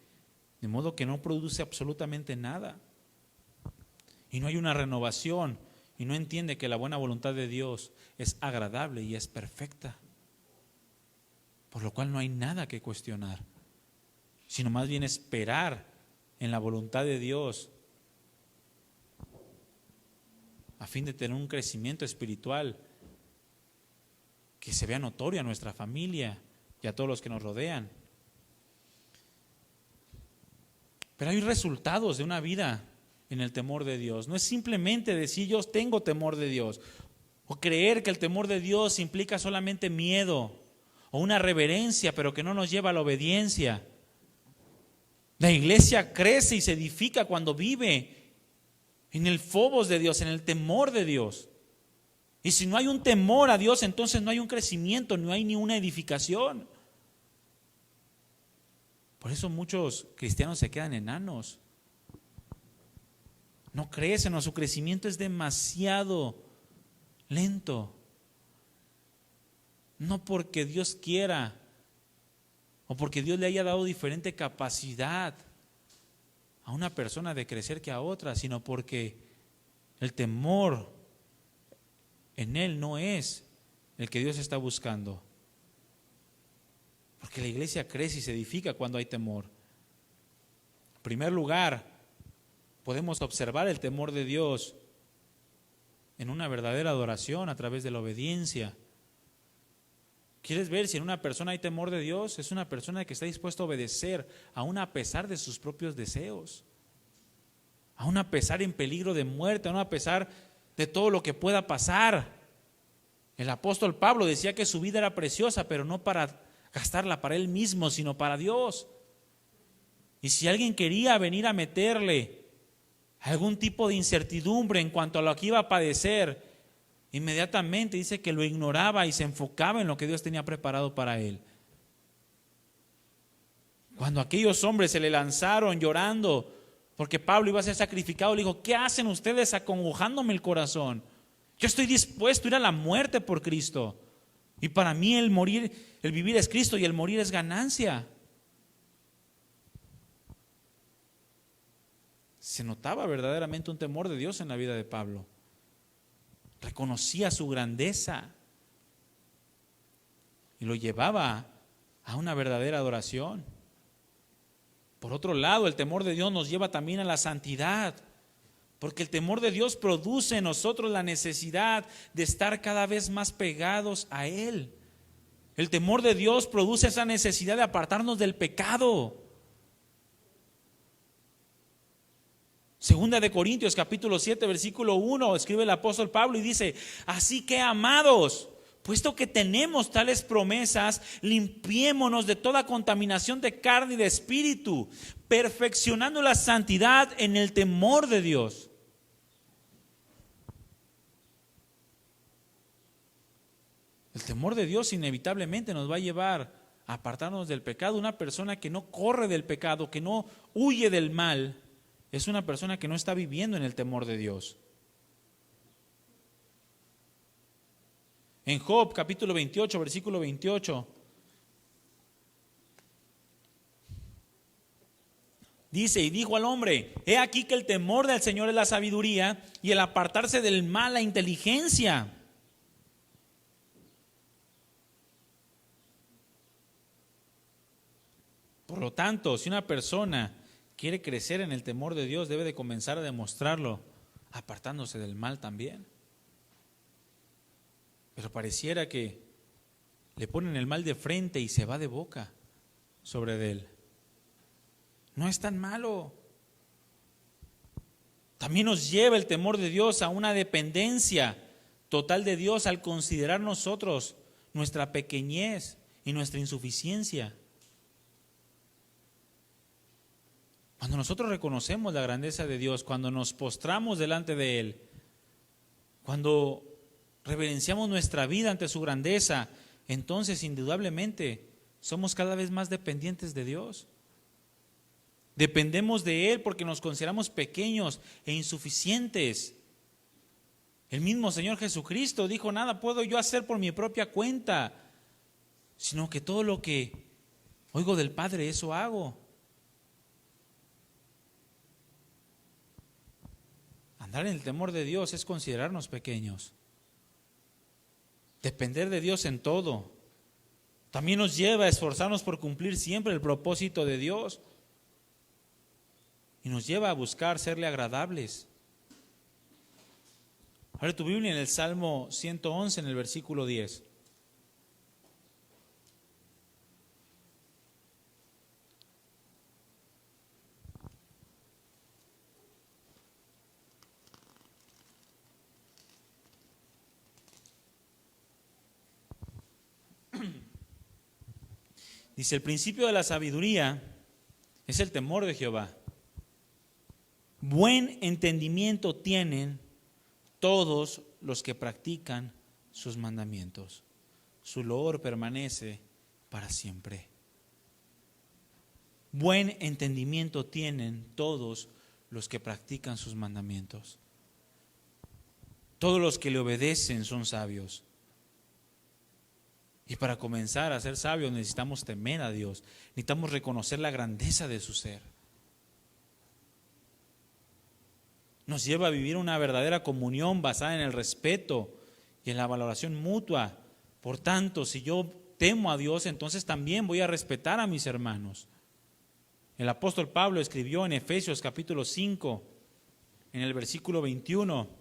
de modo que no produce absolutamente nada. Y no hay una renovación, y no entiende que la buena voluntad de Dios es agradable y es perfecta. Por lo cual no hay nada que cuestionar, sino más bien esperar en la voluntad de Dios, a fin de tener un crecimiento espiritual que se vea notorio a nuestra familia y a todos los que nos rodean. Pero hay resultados de una vida en el temor de Dios. No es simplemente decir yo tengo temor de Dios, o creer que el temor de Dios implica solamente miedo o una reverencia, pero que no nos lleva a la obediencia. La iglesia crece y se edifica cuando vive en el phobos de Dios, en el temor de Dios. Y si no hay un temor a Dios, entonces no hay un crecimiento, no hay ni una edificación. Por eso muchos cristianos se quedan enanos. No crecen, o su crecimiento es demasiado lento. No porque Dios quiera o porque Dios le haya dado diferente capacidad a una persona de crecer que a otra, sino porque el temor en él no es el que Dios está buscando. Porque la iglesia crece y se edifica cuando hay temor. En primer lugar, podemos observar el temor de Dios en una verdadera adoración a través de la obediencia. ¿Quieres ver si en una persona hay temor de Dios? Es una persona que está dispuesta a obedecer, aún a pesar de sus propios deseos, aún a pesar en peligro de muerte, aún a pesar de todo lo que pueda pasar. El apóstol Pablo decía que su vida era preciosa, pero no para gastarla para él mismo, sino para Dios. Y si alguien quería venir a meterle algún tipo de incertidumbre en cuanto a lo que iba a padecer, inmediatamente dice que lo ignoraba y se enfocaba en lo que Dios tenía preparado para él. Cuando aquellos hombres se le lanzaron llorando porque Pablo iba a ser sacrificado, le dijo: ¿qué hacen ustedes acongojándome el corazón? Yo estoy dispuesto a ir a la muerte por Cristo. Y para mí el vivir es Cristo y el morir es ganancia. Se notaba verdaderamente un temor de Dios en la vida de Pablo. Reconocía su grandeza y lo llevaba a una verdadera adoración. Por otro lado, el temor de Dios nos lleva también a la santidad, porque el temor de Dios produce en nosotros la necesidad de estar cada vez más pegados a Él. El temor de Dios produce esa necesidad de apartarnos del pecado. Segunda de Corintios capítulo 7 versículo 1 escribe el apóstol Pablo y dice: así que, amados, puesto que tenemos tales promesas, limpiémonos de toda contaminación de carne y de espíritu, perfeccionando la santidad en el temor de Dios. El temor de Dios inevitablemente nos va a llevar a apartarnos del pecado. Una persona que no corre del pecado, que no huye del mal, es una persona que no está viviendo en el temor de Dios. En Job capítulo 28, versículo 28, dice: y dijo al hombre: he aquí que el temor del Señor es la sabiduría, y el apartarse del mal la inteligencia. Por lo tanto, si una persona quiere crecer en el temor de Dios, debe de comenzar a demostrarlo apartándose del mal también. Pero pareciera que le ponen el mal de frente y se va de boca sobre él. No es tan malo. También nos lleva el temor de Dios a una dependencia total de Dios al considerar nosotros nuestra pequeñez y nuestra insuficiencia. Cuando nosotros reconocemos la grandeza de Dios, cuando nos postramos delante de Él, cuando reverenciamos nuestra vida ante su grandeza, entonces indudablemente somos cada vez más dependientes de Dios. Dependemos de Él porque nos consideramos pequeños e insuficientes. El mismo Señor Jesucristo dijo: nada puedo yo hacer por mi propia cuenta, sino que todo lo que oigo del Padre, eso hago. Andar en el temor de Dios es considerarnos pequeños. Depender de Dios en todo. También nos lleva a esforzarnos por cumplir siempre el propósito de Dios. Y nos lleva a buscar serle agradables. Abre tu Biblia en el Salmo 111, en el versículo 10. Dice: el principio de la sabiduría es el temor de Jehová. Buen entendimiento tienen todos los que practican sus mandamientos. Su loor permanece para siempre. Buen entendimiento tienen todos los que practican sus mandamientos. Todos los que le obedecen son sabios. Y para comenzar a ser sabios necesitamos temer a Dios, necesitamos reconocer la grandeza de su ser. Nos lleva a vivir una verdadera comunión basada en el respeto y en la valoración mutua. Por tanto, si yo temo a Dios, entonces también voy a respetar a mis hermanos. El apóstol Pablo escribió en Efesios capítulo 5, en el versículo 21.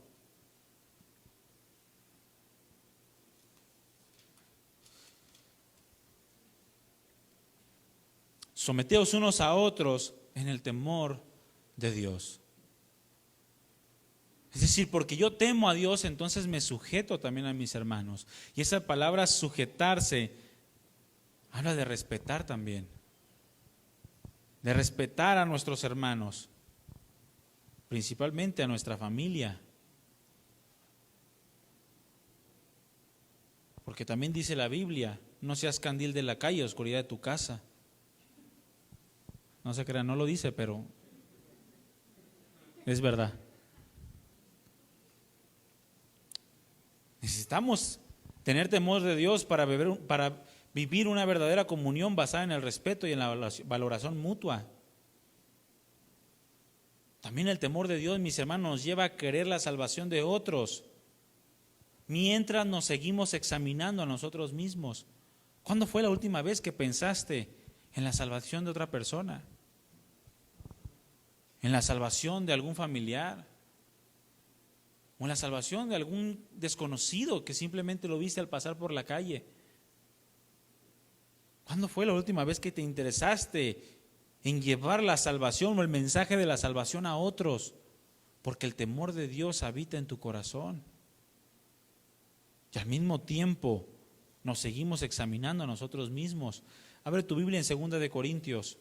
Someteos unos a otros en el temor de Dios. Es decir, porque yo temo a Dios, entonces me sujeto también a mis hermanos. Y esa palabra sujetarse habla de respetar también. De respetar a nuestros hermanos, principalmente a nuestra familia. Porque también dice la Biblia, no seas candil de la calle, oscuridad de tu casa. No se crean, no lo dice, pero es verdad. Necesitamos tener temor de Dios para vivir una verdadera comunión basada en el respeto y en la valoración mutua. También el temor de Dios, mis hermanos, nos lleva a querer la salvación de otros, mientras nos seguimos examinando a nosotros mismos. ¿Cuándo fue la última vez que pensaste en la salvación de otra persona? ¿En la salvación de algún familiar? ¿O en la salvación de algún desconocido que simplemente lo viste al pasar por la calle? ¿Cuándo fue la última vez que te interesaste en llevar la salvación o el mensaje de la salvación a otros? Porque el temor de Dios habita en tu corazón. Y al mismo tiempo nos seguimos examinando a nosotros mismos. Abre tu Biblia en 2 de Corintios,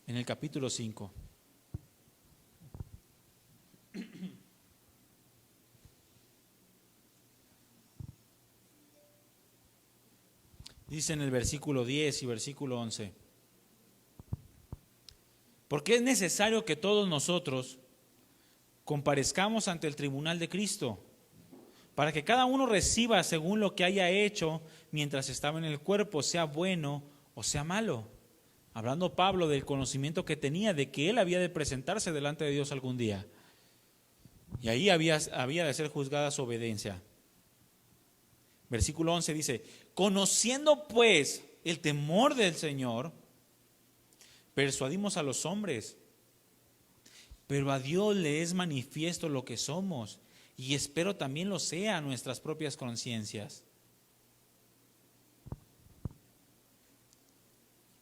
en el capítulo 5. Dice en el versículo 10 y versículo 11. Porque es necesario que todos nosotros comparezcamos ante el tribunal de Cristo, para que cada uno reciba según lo que haya hecho mientras estaba en el cuerpo, sea bueno o sea malo. Hablando Pablo del conocimiento que tenía de que él había de presentarse delante de Dios algún día. Y ahí había de ser juzgada su obediencia. Versículo 11 dice, conociendo pues el temor del Señor, persuadimos a los hombres, pero a Dios le es manifiesto lo que somos, y espero también lo sea a nuestras propias conciencias.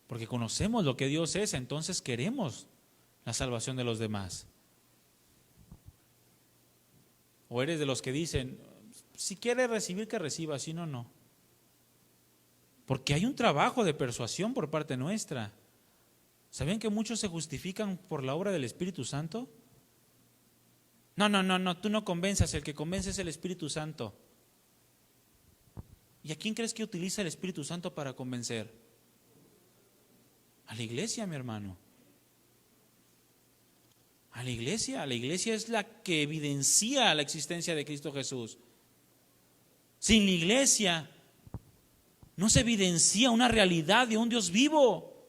Porque conocemos lo que Dios es, entonces queremos la salvación de los demás. O eres de los que dicen, si quiere recibir, que reciba, si no, no. Porque hay un trabajo de persuasión por parte nuestra. ¿Sabían que muchos se justifican por la obra del Espíritu Santo? No, tú no convenzas, el que convence es el Espíritu Santo. ¿Y a quién crees que utiliza el Espíritu Santo para convencer? A la iglesia, mi hermano. A la iglesia es la que evidencia la existencia de Cristo Jesús. Sin la iglesia no se evidencia una realidad de un Dios vivo.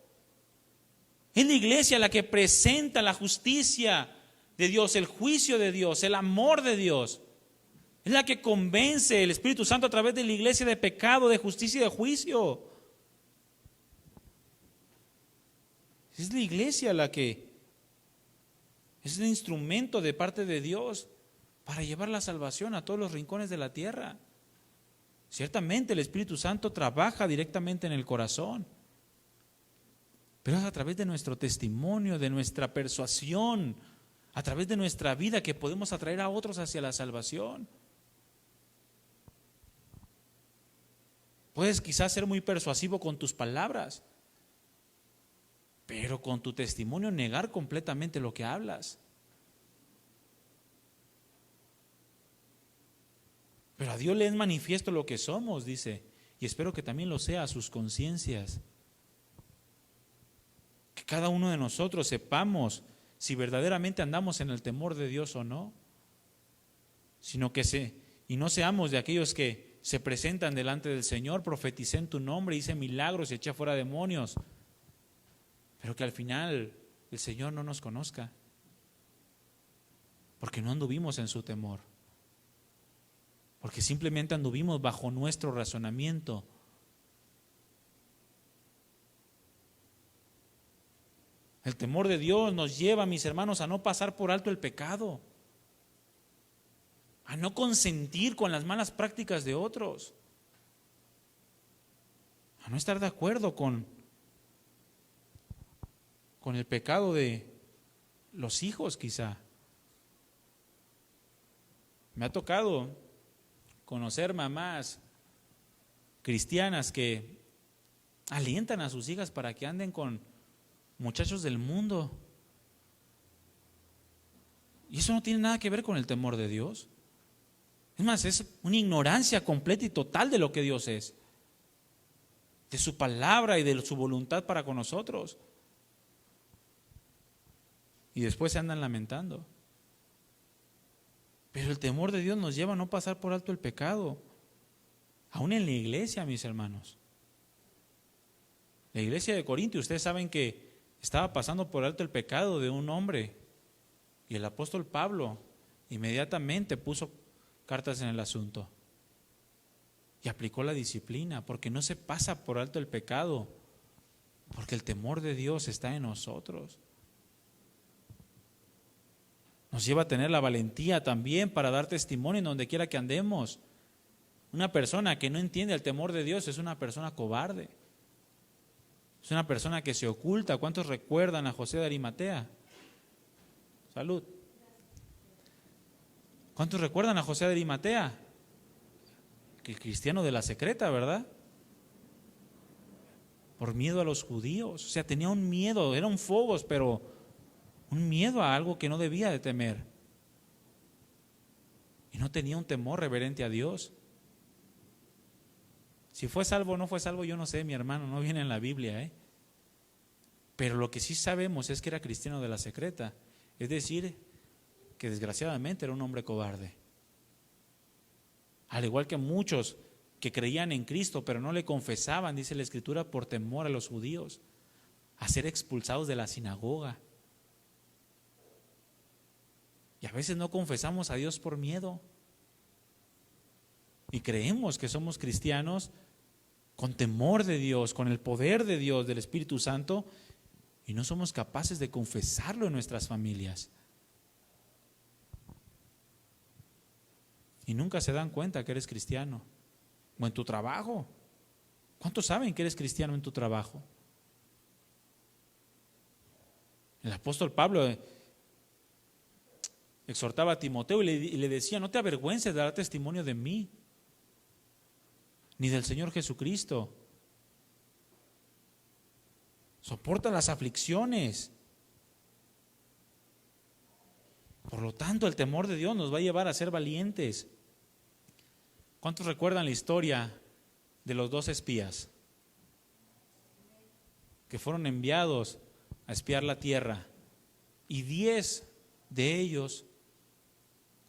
Es la iglesia la que presenta la justicia de Dios, el juicio de Dios, el amor de Dios. Es la que convence el Espíritu Santo a través de la iglesia de pecado, de justicia y de juicio. Es la iglesia la que es el instrumento de parte de Dios para llevar la salvación a todos los rincones de la tierra. Ciertamente el Espíritu Santo trabaja directamente en el corazón, pero es a través de nuestro testimonio, de nuestra persuasión, a través de nuestra vida que podemos atraer a otros hacia la salvación. Puedes quizás ser muy persuasivo con tus palabras, pero con tu testimonio negar completamente lo que hablas. Pero a Dios le es manifiesto lo que somos, dice, y espero que también lo sea a sus conciencias. Que cada uno de nosotros sepamos si verdaderamente andamos en el temor de Dios o no, y no seamos de aquellos que se presentan delante del Señor, profeticé en tu nombre, hice milagros y eché fuera demonios, pero que al final el Señor no nos conozca, porque no anduvimos en su temor, porque simplemente anduvimos bajo nuestro razonamiento. El temor de Dios nos lleva, mis hermanos, a no pasar por alto el pecado, a no consentir con las malas prácticas de otros, a no estar de acuerdo con el pecado de los hijos quizá. Me ha tocado conocer mamás cristianas que alientan a sus hijas para que anden con muchachos del mundo. Y eso no tiene nada que ver con el temor de Dios. Es más, es una ignorancia completa y total de lo que Dios es, de su palabra y de su voluntad para con nosotros. Y después se andan lamentando. Pero el temor de Dios nos lleva a no pasar por alto el pecado, aún en la iglesia, mis hermanos. La iglesia de Corinto, ustedes saben que estaba pasando por alto el pecado de un hombre, y el apóstol Pablo inmediatamente puso cartas en el asunto y aplicó la disciplina, porque no se pasa por alto el pecado, porque el temor de Dios está en nosotros. Nos lleva a tener la valentía también para dar testimonio en donde quiera que andemos. Una persona que no entiende el temor de Dios es una persona cobarde, es una persona que se oculta. ¿Cuántos recuerdan a José de Arimatea? Salud. ¿Cuántos recuerdan a José de Arimatea? El cristiano de la secreta, ¿verdad? Por miedo a los judíos. O sea, tenía un miedo, era un phobos, pero un miedo a algo que no debía de temer. Y no tenía un temor reverente a Dios. Si fue salvo o no fue salvo, yo no sé, mi hermano, no viene en la Biblia, Pero lo que sí sabemos es que era cristiano de la secreta. Es decir, que desgraciadamente era un hombre cobarde. Al igual que muchos que creían en Cristo, pero no le confesaban, dice la Escritura, por temor a los judíos, a ser expulsados de la sinagoga. Y a veces no confesamos a Dios por miedo. Y creemos que somos cristianos con temor de Dios, con el poder de Dios, del Espíritu Santo, y no somos capaces de confesarlo en nuestras familias. Y nunca se dan cuenta que eres cristiano. O en tu trabajo. ¿Cuántos saben que eres cristiano en tu trabajo? El apóstol Pablo exhortaba a Timoteo y le decía: no te avergüences de dar testimonio de mí, ni del Señor Jesucristo. Soporta las aflicciones. Por lo tanto, el temor de Dios nos va a llevar a ser valientes. ¿Cuántos recuerdan la historia de los 2 espías que fueron enviados a espiar la tierra? Y 10 de ellos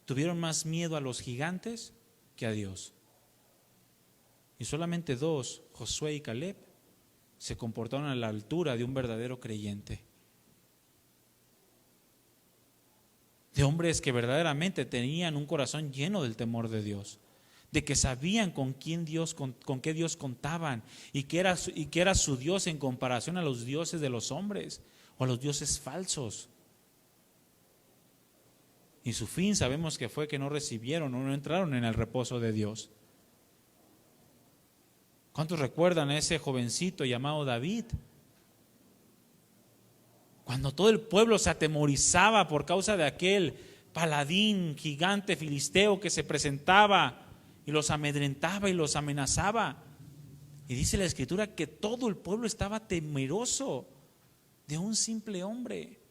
tuvieron más miedo a los gigantes que a Dios. Y solamente 2, Josué y Caleb, se comportaron a la altura de un verdadero creyente. De hombres que verdaderamente tenían un corazón lleno del temor de Dios, de que sabían con qué Dios contaban y que era su Dios en comparación a los dioses de los hombres o a los dioses falsos. Y su fin sabemos que fue que no recibieron o no entraron en el reposo de Dios. ¿Cuántos recuerdan a ese jovencito llamado David? Cuando todo el pueblo se atemorizaba por causa de aquel paladín gigante filisteo que se presentaba y los amedrentaba y los amenazaba. Y dice la Escritura que todo el pueblo estaba temeroso de un simple hombre.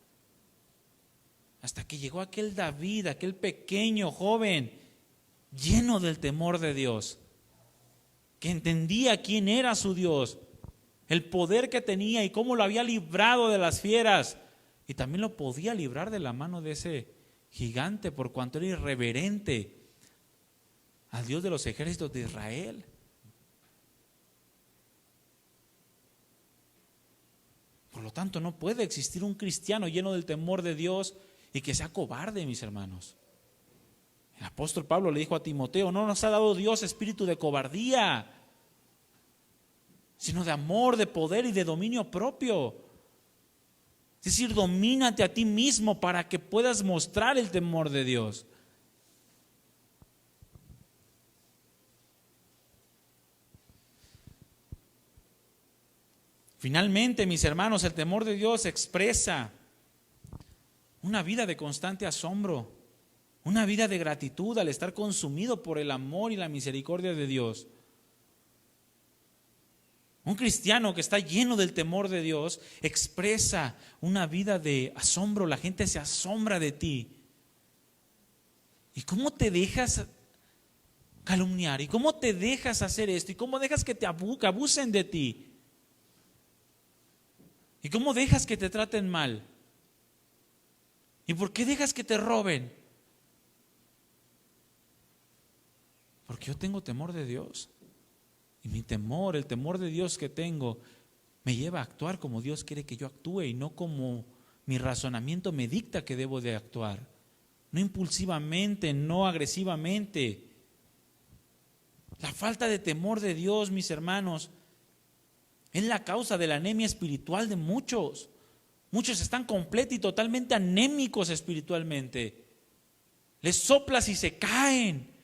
Hasta que llegó aquel David, aquel pequeño joven, lleno del temor de Dios, que entendía quién era su Dios, el poder que tenía y cómo lo había librado de las fieras, y también lo podía librar de la mano de ese gigante por cuanto era irreverente al Dios de los ejércitos de Israel. Por lo tanto, no puede existir un cristiano lleno del temor de Dios y que sea cobarde, mis hermanos. El apóstol Pablo le dijo a Timoteo: no nos ha dado Dios espíritu de cobardía, sino de amor, de poder y de dominio propio. Es decir, domínate a ti mismo para que puedas mostrar el temor de Dios. Finalmente, mis hermanos, el temor de Dios expresa una vida de constante asombro, una vida de gratitud al estar consumido por el amor y la misericordia de Dios. Un cristiano que está lleno del temor de Dios expresa una vida de asombro. La gente se asombra de ti. ¿Y cómo te dejas calumniar? ¿Y cómo te dejas hacer esto? ¿Y cómo dejas que abusen de ti? ¿Y cómo dejas que te traten mal? ¿Y por qué dejas que te roben? Porque yo tengo temor de Dios. Y mi temor, el temor de Dios que tengo, me lleva a actuar como Dios quiere que yo actúe y no como mi razonamiento me dicta que debo de actuar. No impulsivamente, no agresivamente. La falta de temor de Dios, mis hermanos, es la causa de la anemia espiritual de muchos. Muchos están completamente y totalmente anémicos espiritualmente. Les soplas y se caen.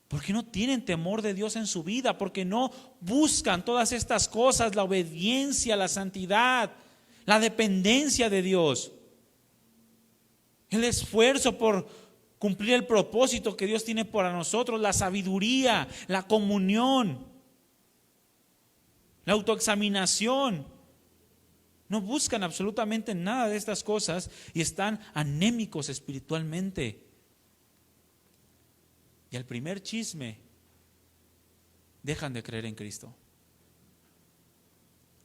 Porque no tienen temor de Dios en su vida, porque no buscan todas estas cosas, la obediencia, la santidad, la dependencia de Dios, el esfuerzo por cumplir el propósito que Dios tiene para nosotros, la sabiduría, la comunión, la autoexaminación. No buscan absolutamente nada de estas cosas y están anémicos espiritualmente. Y al primer chisme, dejan de creer en Cristo.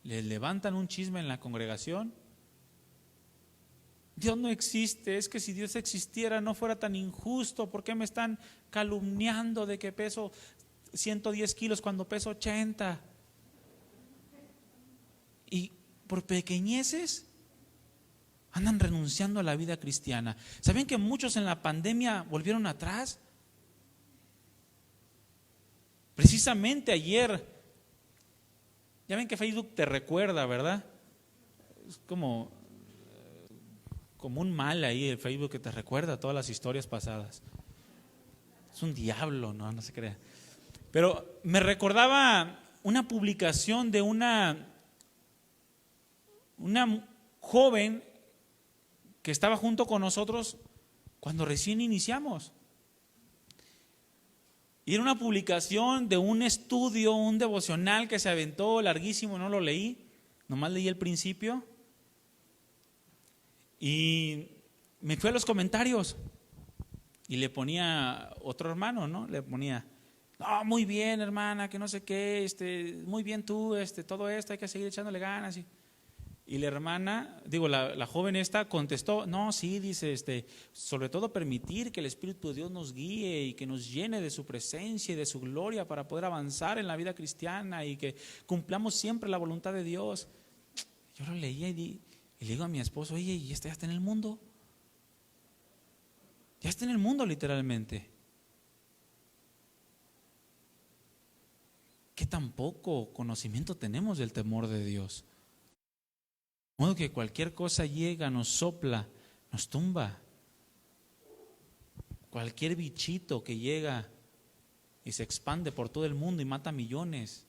Les levantan un chisme en la congregación. Dios no existe, es que si Dios existiera no fuera tan injusto. ¿Por qué me están calumniando de que peso 110 kilos cuando peso 80? Y por pequeñeces andan renunciando a la vida cristiana. ¿Saben que muchos en la pandemia volvieron atrás? Precisamente ayer, ya ven que Facebook te recuerda, ¿verdad? Es como un mal ahí el Facebook que te recuerda todas las historias pasadas. Es un diablo, no se crea. Pero me recordaba una publicación de una joven que estaba junto con nosotros cuando recién iniciamos. Y era una publicación de un estudio, un devocional que se aventó larguísimo, no lo leí, nomás leí el principio. Y me fui a los comentarios y le ponía otro hermano, ¿no? Le ponía: no, muy bien, hermana, que no sé qué, muy bien tú, todo esto, hay que seguir echándole ganas. Y la hermana, la joven esta contestó: no, sí, dice, sobre todo permitir que el Espíritu de Dios nos guíe y que nos llene de su presencia y de su gloria para poder avanzar en la vida cristiana y que cumplamos siempre la voluntad de Dios. Yo lo leía y le digo a mi esposo: oye, ¿y ya está en el mundo? Ya está en el mundo literalmente. ¿Qué tan poco conocimiento tenemos del temor de Dios? De modo que cualquier cosa llega, nos sopla, nos tumba. Cualquier bichito que llega y se expande por todo el mundo y mata millones,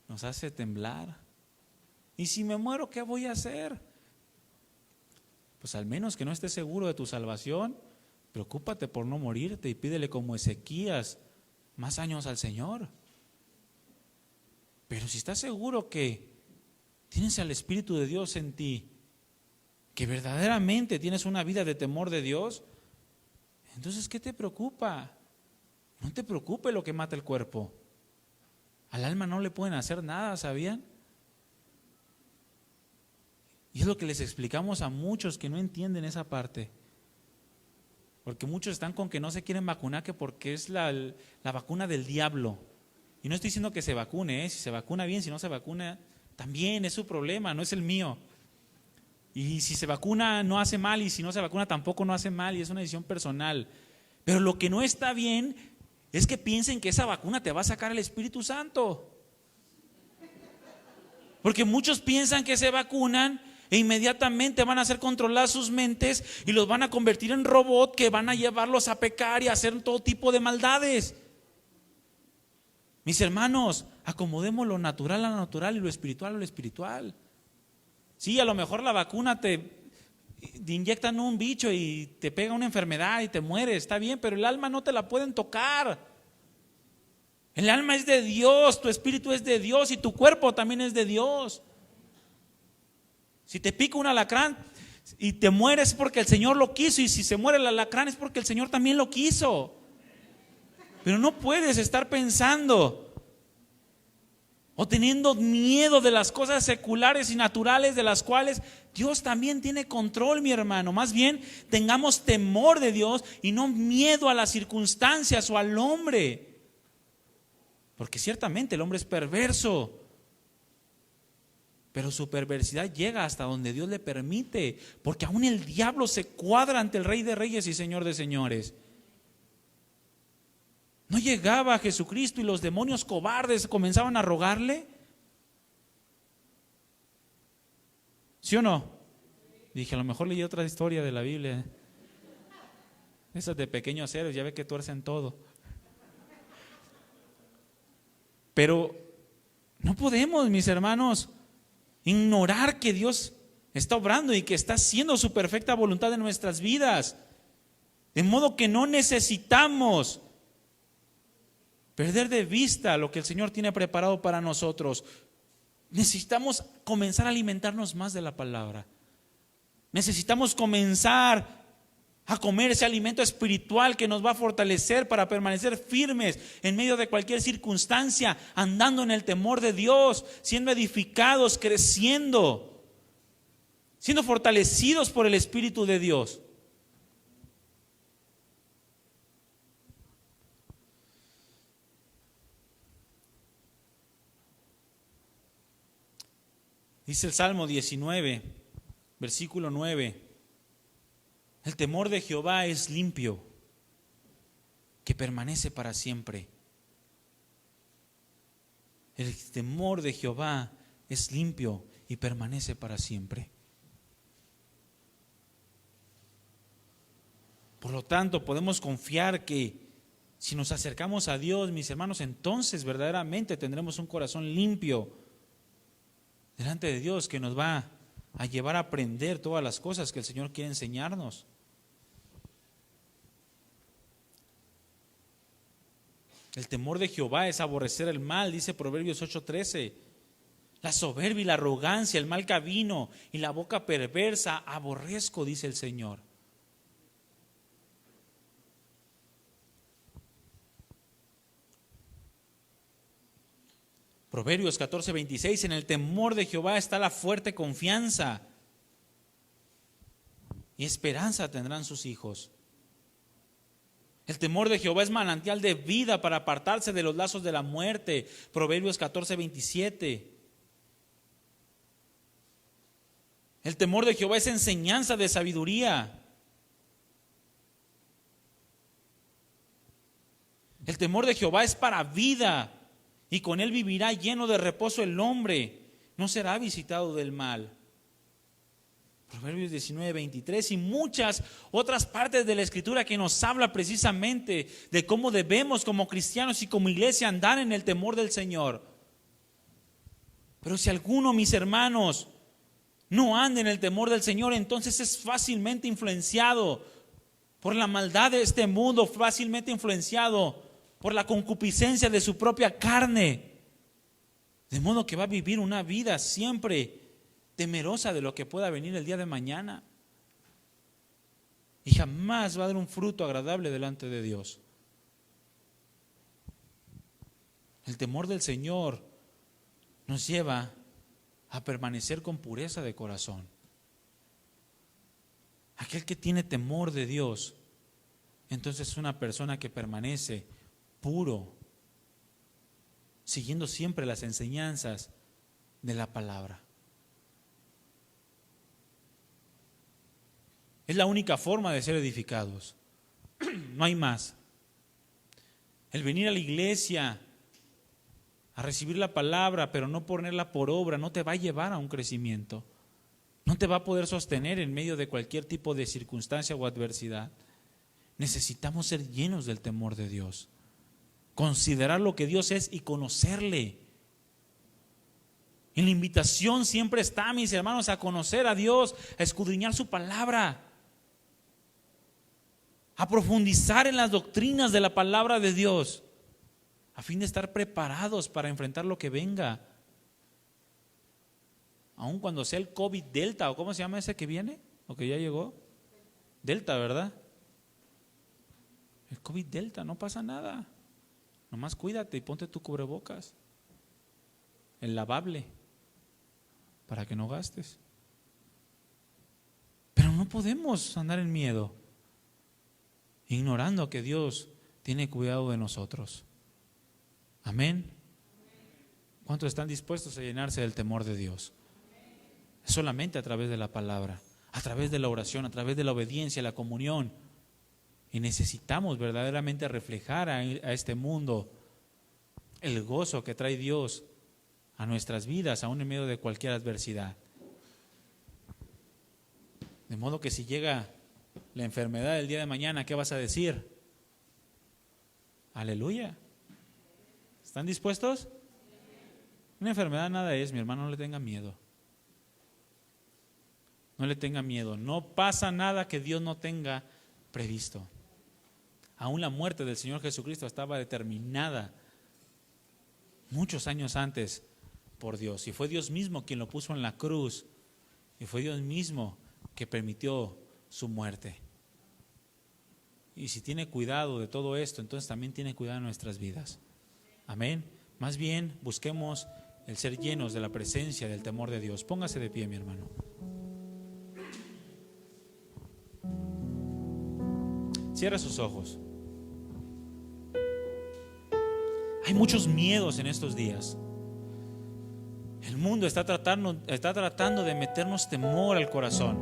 nos hace temblar. ¿Y si me muero, qué voy a hacer? Pues al menos que no estés seguro de tu salvación, preocúpate por no morirte y pídele como Ezequías más años al Señor. Pero si estás seguro que tienes al Espíritu de Dios en ti, que verdaderamente tienes una vida de temor de Dios, entonces ¿qué te preocupa? No te preocupe lo que mata el cuerpo. Al alma no le pueden hacer nada, ¿sabían? Y es lo que les explicamos a muchos que no entienden esa parte. Porque muchos están con que no se quieren vacunar, que porque es la vacuna del diablo. Y no estoy diciendo que se vacune, si se vacuna bien, si no se vacuna, también es su problema, no es el mío. Y si se vacuna no hace mal, y si no se vacuna tampoco no hace mal, y es una decisión personal. Pero lo que no está bien es que piensen que esa vacuna te va a sacar el Espíritu Santo. Porque muchos piensan que se vacunan e inmediatamente van a hacer controlar sus mentes y los van a convertir en robot que van a llevarlos a pecar y a hacer todo tipo de maldades. Mis hermanos, acomodemos lo natural a lo natural y lo espiritual a lo espiritual. Sí, a lo mejor la vacuna te inyectan un bicho y te pega una enfermedad y te mueres, está bien, pero el alma no te la pueden tocar. El alma es de Dios, tu espíritu es de Dios y tu cuerpo también es de Dios. Si te pica un alacrán y te mueres es porque el Señor lo quiso, y si se muere el alacrán es porque el Señor también lo quiso. Pero no puedes estar pensando o teniendo miedo de las cosas seculares y naturales de las cuales Dios también tiene control, mi hermano. Más bien tengamos temor de Dios y no miedo a las circunstancias o al hombre. Porque ciertamente el hombre es perverso, pero su perversidad llega hasta donde Dios le permite, porque aún el diablo se cuadra ante el Rey de Reyes y Señor de Señores. ¿No llegaba a Jesucristo y los demonios cobardes comenzaban a rogarle? ¿Sí o no? Dije, a lo mejor leí otra historia de la Biblia. Esas de pequeños seres, ya ve que tuercen todo. Pero no podemos, mis hermanos, ignorar que Dios está obrando y que está haciendo su perfecta voluntad en nuestras vidas. De modo que no necesitamos perder de vista lo que el Señor tiene preparado para nosotros. Necesitamos comenzar a alimentarnos más de la palabra. Necesitamos comenzar a comer ese alimento espiritual que nos va a fortalecer para permanecer firmes en medio de cualquier circunstancia, andando en el temor de Dios, siendo edificados, creciendo, siendo fortalecidos por el Espíritu de Dios. Dice el Salmo 19, versículo 9: el temor de Jehová es limpio, que permanece para siempre. El temor de Jehová es limpio y permanece para siempre. Por lo tanto, podemos confiar que si nos acercamos a Dios, mis hermanos, entonces verdaderamente tendremos un corazón limpio delante de Dios, que nos va a llevar a aprender todas las cosas que el Señor quiere enseñarnos. El temor de Jehová es aborrecer el mal, dice Proverbios 8:13. La soberbia y la arrogancia, el mal camino y la boca perversa aborrezco, dice el Señor. Proverbios 14:26, en el temor de Jehová está la fuerte confianza, y esperanza tendrán sus hijos. El temor de Jehová es manantial de vida para apartarse de los lazos de la muerte. Proverbios 14:27. El temor de Jehová es enseñanza de sabiduría. El temor de Jehová es para vida, y con él vivirá lleno de reposo el hombre, no será visitado del mal. Proverbios 19:23 y muchas otras partes de la Escritura que nos habla precisamente de cómo debemos como cristianos y como iglesia andar en el temor del Señor. Pero si alguno, mis hermanos, no anda en el temor del Señor, entonces es fácilmente influenciado por la maldad de este mundo, fácilmente influenciado por la concupiscencia de su propia carne, de modo que va a vivir una vida siempre temerosa de lo que pueda venir el día de mañana, y jamás va a dar un fruto agradable delante de Dios. El temor del Señor nos lleva a permanecer con pureza de corazón. Aquel que tiene temor de Dios entonces es una persona que permanece puro, siguiendo siempre las enseñanzas de la palabra. Es la única forma de ser edificados. No hay más. El venir a la iglesia a recibir la palabra, pero no ponerla por obra, no te va a llevar a un crecimiento. No te va a poder sostener en medio de cualquier tipo de circunstancia o adversidad. Necesitamos ser llenos del temor de Dios. Considerar lo que Dios es y conocerle. Y la invitación siempre está, mis hermanos, a conocer a Dios, a escudriñar su palabra, a profundizar en las doctrinas de la palabra de Dios, a fin de estar preparados para enfrentar lo que venga. Aun cuando sea el COVID Delta, o ¿cómo se llama ese que viene? ¿O que ya llegó? Delta, ¿verdad? El COVID Delta, no pasa nada. Nomás cuídate y ponte tu cubrebocas, el lavable, para que no gastes. Pero no podemos andar en miedo, ignorando que Dios tiene cuidado de nosotros. Amén. ¿Cuántos están dispuestos a llenarse del temor de Dios? Solamente a través de la palabra, a través de la oración, a través de la obediencia, la comunión. Y necesitamos verdaderamente reflejar a este mundo el gozo que trae Dios a nuestras vidas, aún en medio de cualquier adversidad. De modo que si llega la enfermedad el día de mañana, ¿qué vas a decir? Aleluya. ¿Están dispuestos? Una enfermedad nada es, mi hermano, no le tenga miedo. No le tenga miedo. No pasa nada que Dios no tenga previsto. Aún la muerte del Señor Jesucristo estaba determinada muchos años antes por Dios. Y fue Dios mismo quien lo puso en la cruz. Y fue Dios mismo que permitió su muerte. Y si tiene cuidado de todo esto, entonces también tiene cuidado de nuestras vidas. Amén. Más bien busquemos el ser llenos de la presencia, del temor de Dios. Póngase de pie, mi hermano. Cierra sus ojos. Hay muchos miedos en estos días. El mundo está tratando de meternos temor al corazón.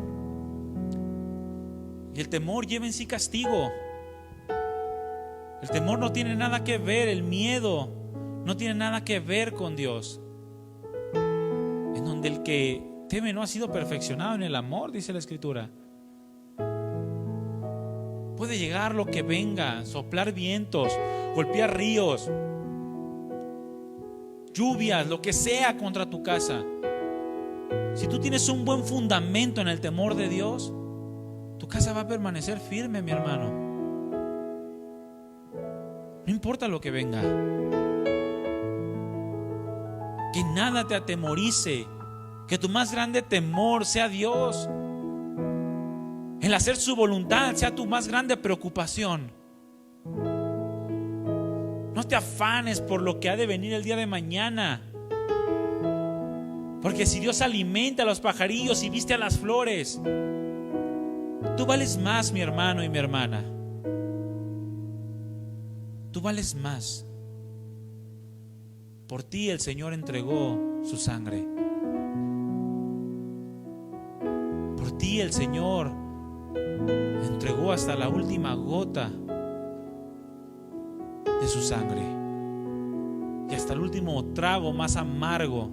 Y el temor lleva en sí castigo. El temor no tiene nada que ver, el miedo no tiene nada que ver con Dios. En donde el que teme no ha sido perfeccionado en el amor, dice la Escritura. Puede llegar lo que venga, soplar vientos, golpear ríos, lluvias, lo que sea contra tu casa. Si tú tienes un buen fundamento en el temor de Dios, tu casa va a permanecer firme, mi hermano. No importa lo que venga. Que nada te atemorice. Que tu más grande temor sea Dios. El hacer su voluntad sea tu más grande preocupación. No te afanes por lo que ha de venir el día de mañana. Porque si Dios alimenta a los pajarillos y viste a las flores, tú vales más, mi hermano y mi hermana. Tú vales más. Por ti el Señor entregó su sangre. Por ti el Señor entregó hasta la última gota de su sangre. Y hasta el último trago más amargo,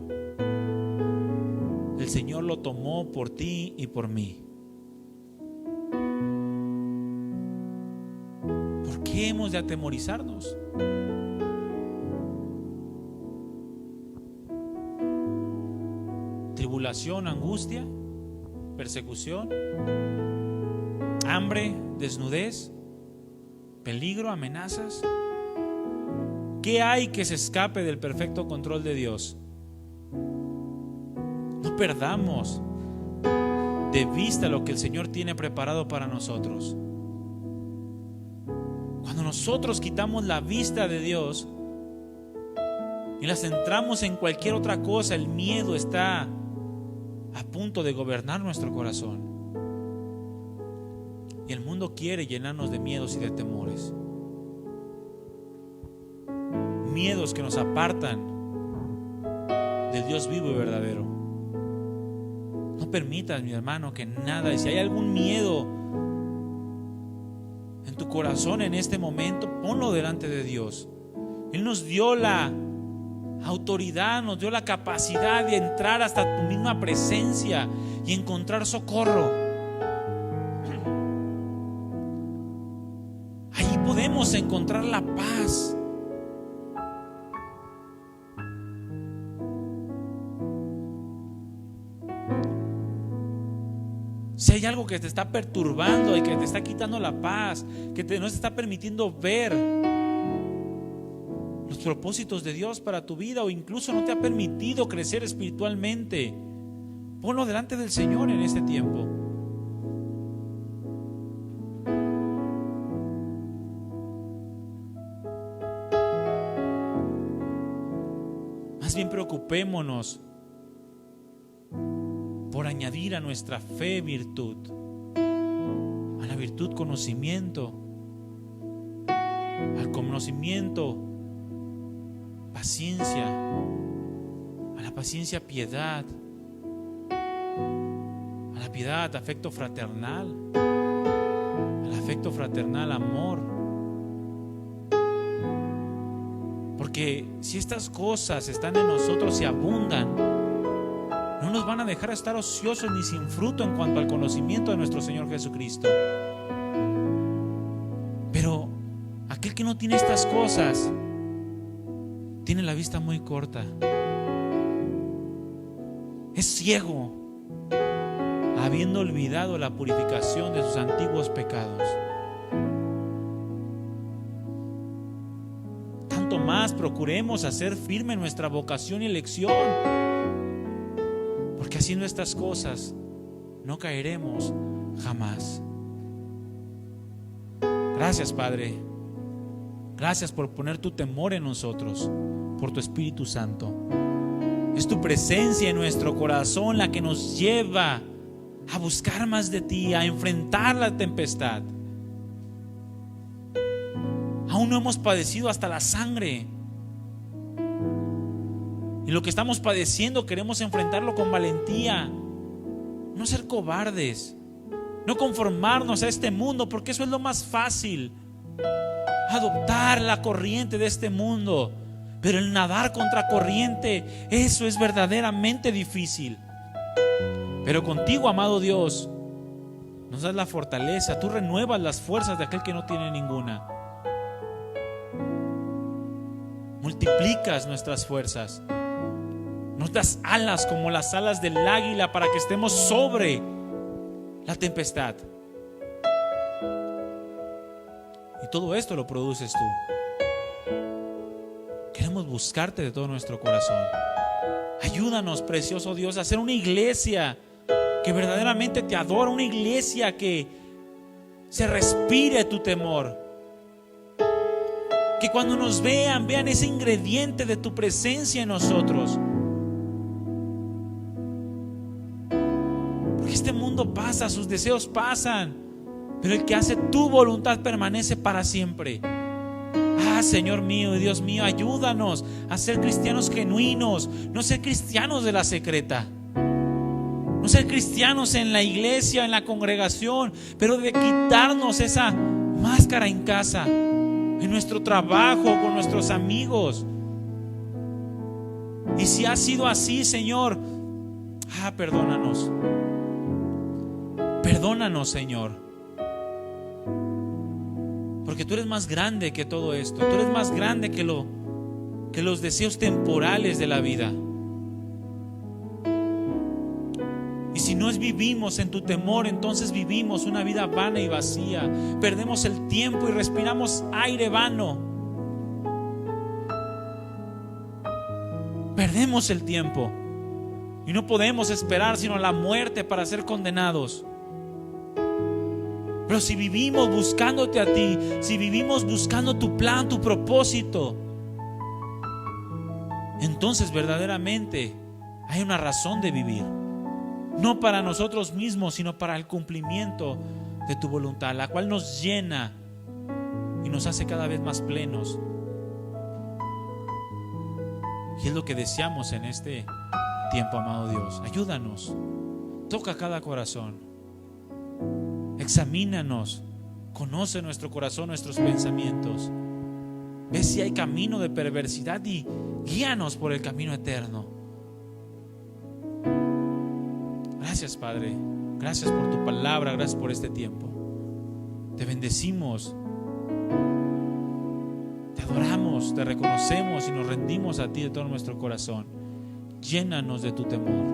el Señor lo tomó por ti y por mí. ¿Por qué hemos de atemorizarnos? Tribulación, angustia, persecución, hambre, desnudez, peligro, amenazas. ¿Qué hay que se escape del perfecto control de Dios? No perdamos de vista lo que el Señor tiene preparado para nosotros. Cuando nosotros quitamos la vista de Dios y la centramos en cualquier otra cosa, el miedo está a punto de gobernar nuestro corazón. Y el mundo quiere llenarnos de miedos y de temores. Miedos que nos apartan del Dios vivo y verdadero. No permitas, mi hermano, que nada, y si hay algún miedo en tu corazón en este momento, ponlo delante de Dios. Él nos dio la autoridad, nos dio la capacidad de entrar hasta tu misma presencia y encontrar socorro. Ahí podemos encontrar la paz. Si hay algo que te está perturbando y que te está quitando la paz, que no te está permitiendo ver los propósitos de Dios para tu vida, o incluso no te ha permitido crecer espiritualmente, ponlo delante del Señor en este tiempo. Más bien preocupémonos por añadir a nuestra fe virtud, a la virtud conocimiento, al conocimiento paciencia, a la paciencia piedad, a la piedad afecto fraternal, al afecto fraternal amor. Porque si estas cosas están en nosotros y abundan, no nos van a dejar estar ociosos ni sin fruto en cuanto al conocimiento de nuestro Señor Jesucristo. Pero aquel que no tiene estas cosas tiene la vista muy corta, es ciego, habiendo olvidado la purificación de sus antiguos pecados. Tanto más procuremos hacer firme nuestra vocación y elección, porque haciendo estas cosas no caeremos jamás. Gracias, Padre. Gracias por poner tu temor en nosotros, por tu Espíritu Santo. Es tu presencia en nuestro corazón la que nos lleva a buscar más de ti, a enfrentar la tempestad. Aún no hemos padecido hasta la sangre, y lo que estamos padeciendo queremos enfrentarlo con valentía, no ser cobardes, no conformarnos a este mundo, porque eso es lo más fácil, adoptar la corriente de este mundo. Pero el nadar contra corriente, eso es verdaderamente difícil. Pero contigo, amado Dios, nos das la fortaleza. Tú renuevas las fuerzas de aquel que no tiene ninguna. Multiplicas nuestras fuerzas. Nos das alas como las alas del águila para que estemos sobre la tempestad. Y todo esto lo produces tú. Queremos buscarte de todo nuestro corazón. Ayúdanos, precioso Dios, a ser una iglesia que verdaderamente te adora, una iglesia que se respire tu temor. Que cuando nos vean ese ingrediente de tu presencia en nosotros. Porque este mundo pasa, sus deseos pasan, pero el que hace tu voluntad permanece para siempre. Señor mío y Dios mío, ayúdanos a ser cristianos genuinos, no ser cristianos de la secreta, no ser cristianos en la iglesia, en la congregación, pero de quitarnos esa máscara en casa, en nuestro trabajo, con nuestros amigos. Y si ha sido así, Señor, perdónanos. Perdónanos, Señor. Porque tú eres más grande que todo esto. Tú eres más grande que los deseos temporales de la vida. Y si no vivimos en tu temor, entonces vivimos una vida vana y vacía. Perdemos el tiempo y respiramos aire vano. Perdemos el tiempo y no podemos esperar sino la muerte para ser condenados. Pero si vivimos buscándote a ti, si vivimos buscando tu plan, tu propósito, entonces verdaderamente hay una razón de vivir. No para nosotros mismos, sino para el cumplimiento de tu voluntad, la cual nos llena y nos hace cada vez más plenos. Y es lo que deseamos en este tiempo, amado Dios. Ayúdanos, toca cada corazón, examínanos, conoce nuestro corazón, nuestros pensamientos. Ve si hay camino de perversidad y guíanos por el camino eterno. Gracias, Padre. Gracias por tu palabra, gracias por este tiempo. Te bendecimos, te adoramos, te reconocemos y nos rendimos a ti de todo nuestro corazón. Llénanos de tu temor.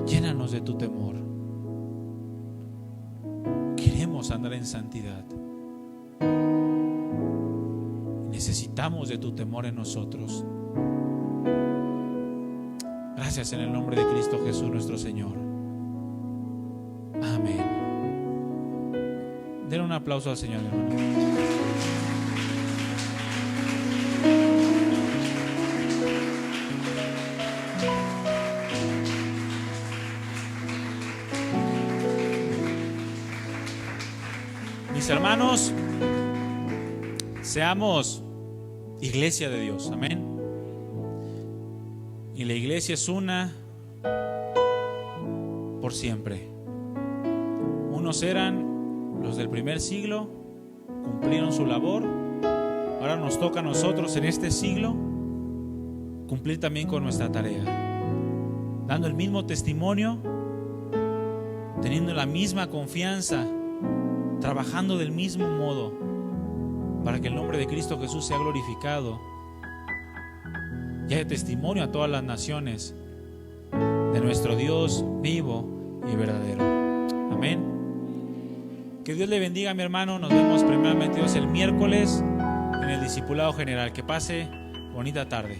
Llénanos de tu temor. Queremos andar en santidad. Necesitamos de tu temor en nosotros. Gracias en el nombre de Cristo Jesús nuestro Señor. Amén. Den un aplauso al Señor, hermano. Mis hermanos, seamos iglesia de Dios. Amén. Y la iglesia es una por siempre. Unos eran los del primer siglo, cumplieron su labor. Ahora nos toca a nosotros en este siglo cumplir también con nuestra tarea, dando el mismo testimonio, teniendo la misma confianza, trabajando del mismo modo, para que el nombre de Cristo Jesús sea glorificado y haya testimonio a todas las naciones de nuestro Dios vivo y verdadero. Amén. Que Dios le bendiga, mi hermano. Nos vemos primeramente Dios el miércoles en el discipulado general. Que pase bonita tarde.